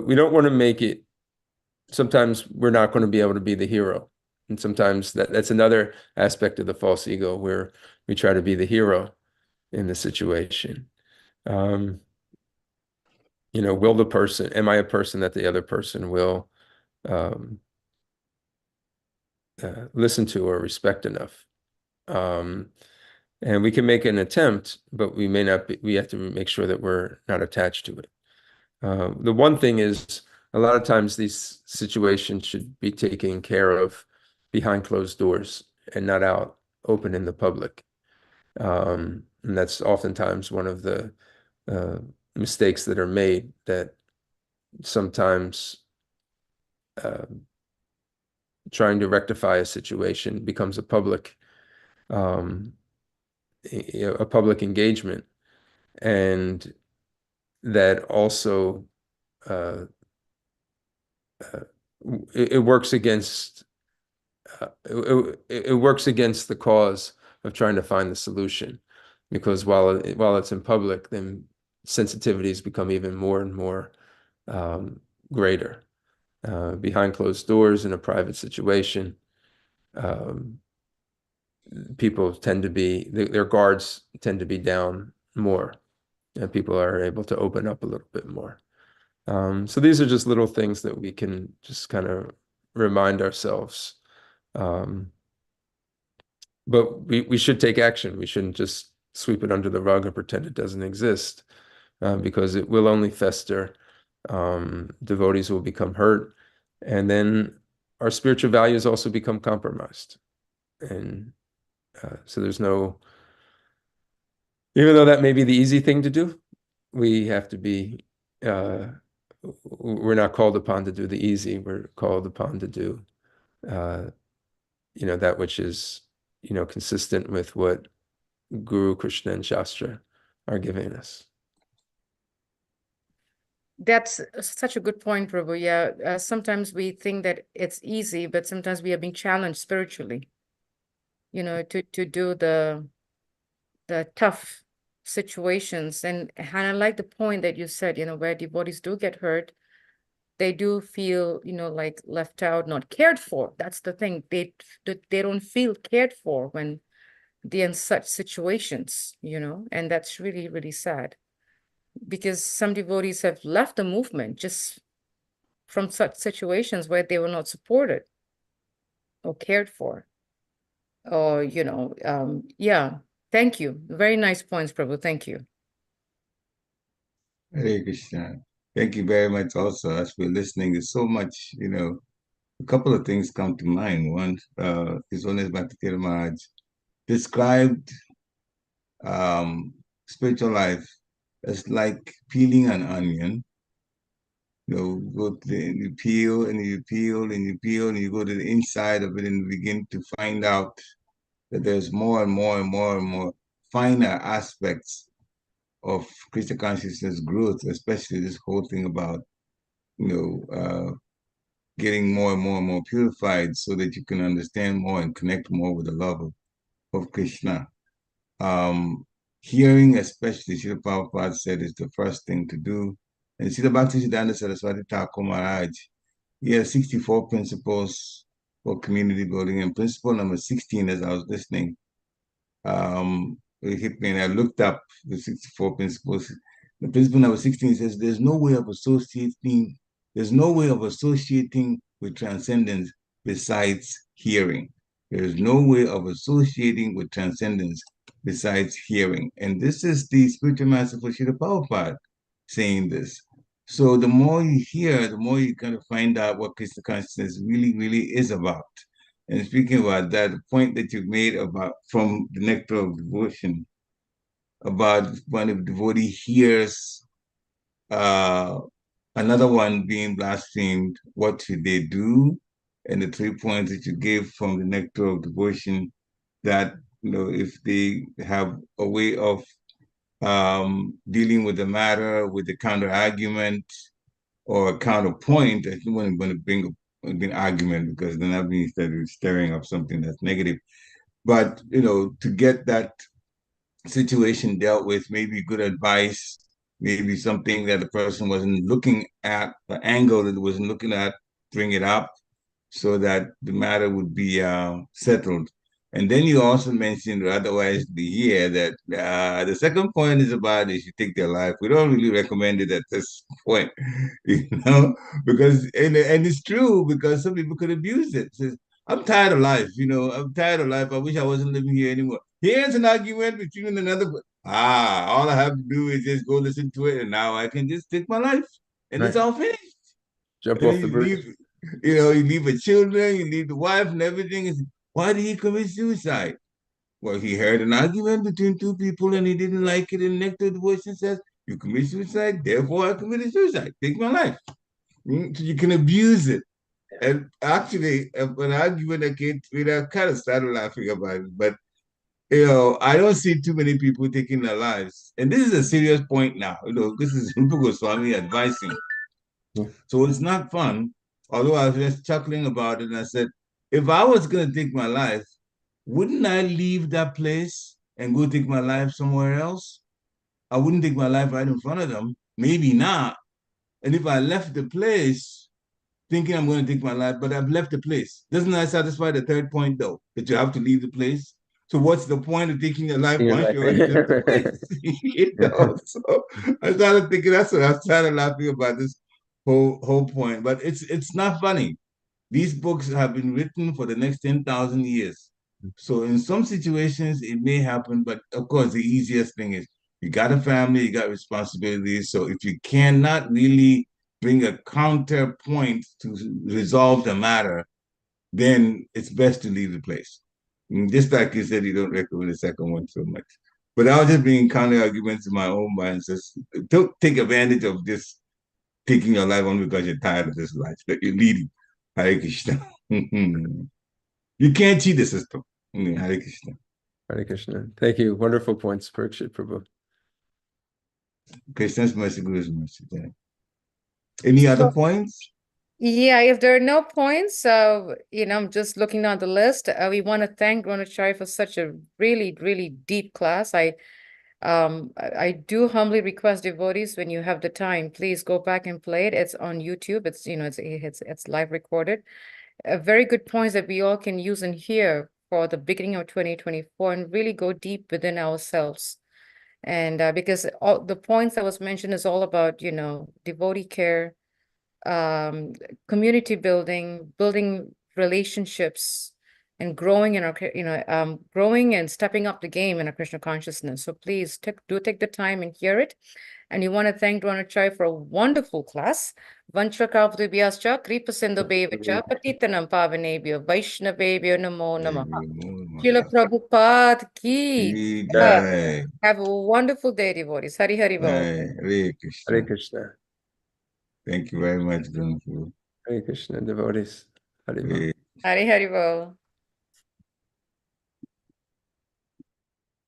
we don't want to make it, sometimes we're not going to be able to be the hero. And sometimes that's another aspect of the false ego, where we try to be the hero in the situation. Am I a person that the other person will listen to or respect enough? And we can make an attempt, but we have to make sure that we're not attached to it. The one thing is, a lot of times these situations should be taken care of behind closed doors and not out open in the public. And that's oftentimes one of the mistakes that are made, that sometimes trying to rectify a situation becomes a public engagement, and that also it works against it works against the cause of trying to find the solution, because while it's in public, then sensitivities become even more and more greater. Behind closed doors in a private situation, people tend to be, their guards tend to be down more, and people are able to open up a little bit more. So these are just little things that we can just kind of remind ourselves. But we should take action. We shouldn't just sweep it under the rug and pretend it doesn't exist, because it will only fester. Devotees will become hurt, and then our spiritual values also become compromised. And so there's no, even though that may be the easy thing to do, we have to be, we're not called upon to do the easy. We're called upon to do, that which is, consistent with what Guru, Krishna, and Shastra are giving us. That's such a good point, Prabhu. Yeah, sometimes we think that it's easy, but sometimes we are being challenged spiritually, to do the tough situations. And I like the point that you said, where devotees do get hurt, they do feel, like left out, not cared for. That's the thing. They don't feel cared for when they're in such situations, and that's really, really sad, because some devotees have left the movement just from such situations where they were not supported or cared for. Or, yeah. Thank you. Very nice points, Prabhu. Thank you. Hare Krishna. Thank you very much also. As we're listening, there's so much, a couple of things come to mind. One, His Holiness Bhakti Maharaj described spiritual life as like peeling an onion. You peel and you peel and you peel and you go to the inside of it and you begin to find out that there's more and more and more and more finer aspects of Krishna consciousness growth, especially this whole thing about, getting more and more and more purified so that you can understand more and connect more with the love of Krishna. Hearing, especially, Srila Prabhupada said, is the first thing to do. And Srila Bhaktisiddhanta Saraswati Thakur Maharaj, he has 64 principles for community building. And principle number 16, as I was listening, it hit me, and I looked up the 64 principles. The principle number 16 says, there's no way of associating with transcendence besides hearing. There is no way of associating with transcendence besides hearing. And this is the spiritual master for Srila Prabhupada saying this. So the more you hear, the more you kind of find out what Krishna consciousness really, really is about. And speaking about that, the point that you made about from the nectar of devotion, about when a devotee hears another one being blasphemed, what should they do? and the 3 points that you gave from the nectar of devotion, that if they have a way of dealing with the matter with the counter argument or a counterpoint, I think I'm going to bring an argument, because then that means that we're stirring up something that's negative. But to get that situation dealt with, maybe good advice, maybe something that the person wasn't looking at, the angle that it wasn't looking at, bring it up so that the matter would be settled. And then you also mentioned, or otherwise be here, that the second point is about they should take their life. We don't really recommend it at this point, because, and it's true, because some people could abuse it. Says, I'm tired of life, I'm tired of life. I wish I wasn't living here anymore. Here's an argument between another. All I have to do is just go listen to it, and now I can just take my life, and Right. it's all finished. Jump And off the bridge. you leave the children, you leave the wife and everything. Why did he commit suicide? Well, he heard an argument between two people and he didn't like it. And next to the devotion says, you commit suicide, therefore I committed suicide. Take my life. So you can abuse it. And actually, an argument that came, I kind of started laughing about it, but I don't see too many people taking their lives. And this is a serious point now. This is Rupa Goswami advising. So it's not fun. Although I was just chuckling about it, and I said, if I was going to take my life, wouldn't I leave that place and go take my life somewhere else? I wouldn't take my life right in front of them. Maybe not. And if I left the place thinking I'm going to take my life, but I've left the place, doesn't that satisfy the third point, though, that you have to leave the place? So what's the point of taking your life once you already left the place? So I started thinking, that's what I started laughing about this whole point. But it's not funny. These books have been written for the next 10,000 years. So in some situations, it may happen, but of course, the easiest thing is you got a family, you got responsibilities. So if you cannot really bring a counterpoint to resolve the matter, then it's best to leave the place. And just like you said, you don't recommend the second one so much. But I was just bringing counter arguments in my own mind. Says, don't take advantage of this taking your life only because you're tired of this life that you're leading. Hare Krishna. You can't cheat the system. Hare Krishna. Hare Krishna. Thank you. Wonderful points, Parikshit Prabhu. Krishna's mercy, Guru's mercy. Any other points? Yeah, if there are no points, I'm just looking down the list. We want to thank Dronacharya for such a really, really deep class. I do humbly request devotees, when you have the time, please go back and play it. It's on YouTube. It's live recorded. Very good points that we all can use and hear for the beginning of 2024 and really go deep within ourselves. And because all the points that was mentioned is all about, devotee care, community building, building relationships, and growing in our, growing and stepping up the game in our Krishna consciousness. So please do take the time and hear it. And you want to thank Dronacharya for a wonderful class. Vanchakavdubhyascha, Kripa Sindhubevacha, Patitanam Pavanebhyo, Vaishnavebhyo Namo Namaha. Srila Prabhupada ki. Have a wonderful day, devotees. Hari Hari Bol. Hare Krishna. Hare Krishna. Thank you very much, Guru. Hare Krishna, devotees. Hari Bol. Hari Hari Bol.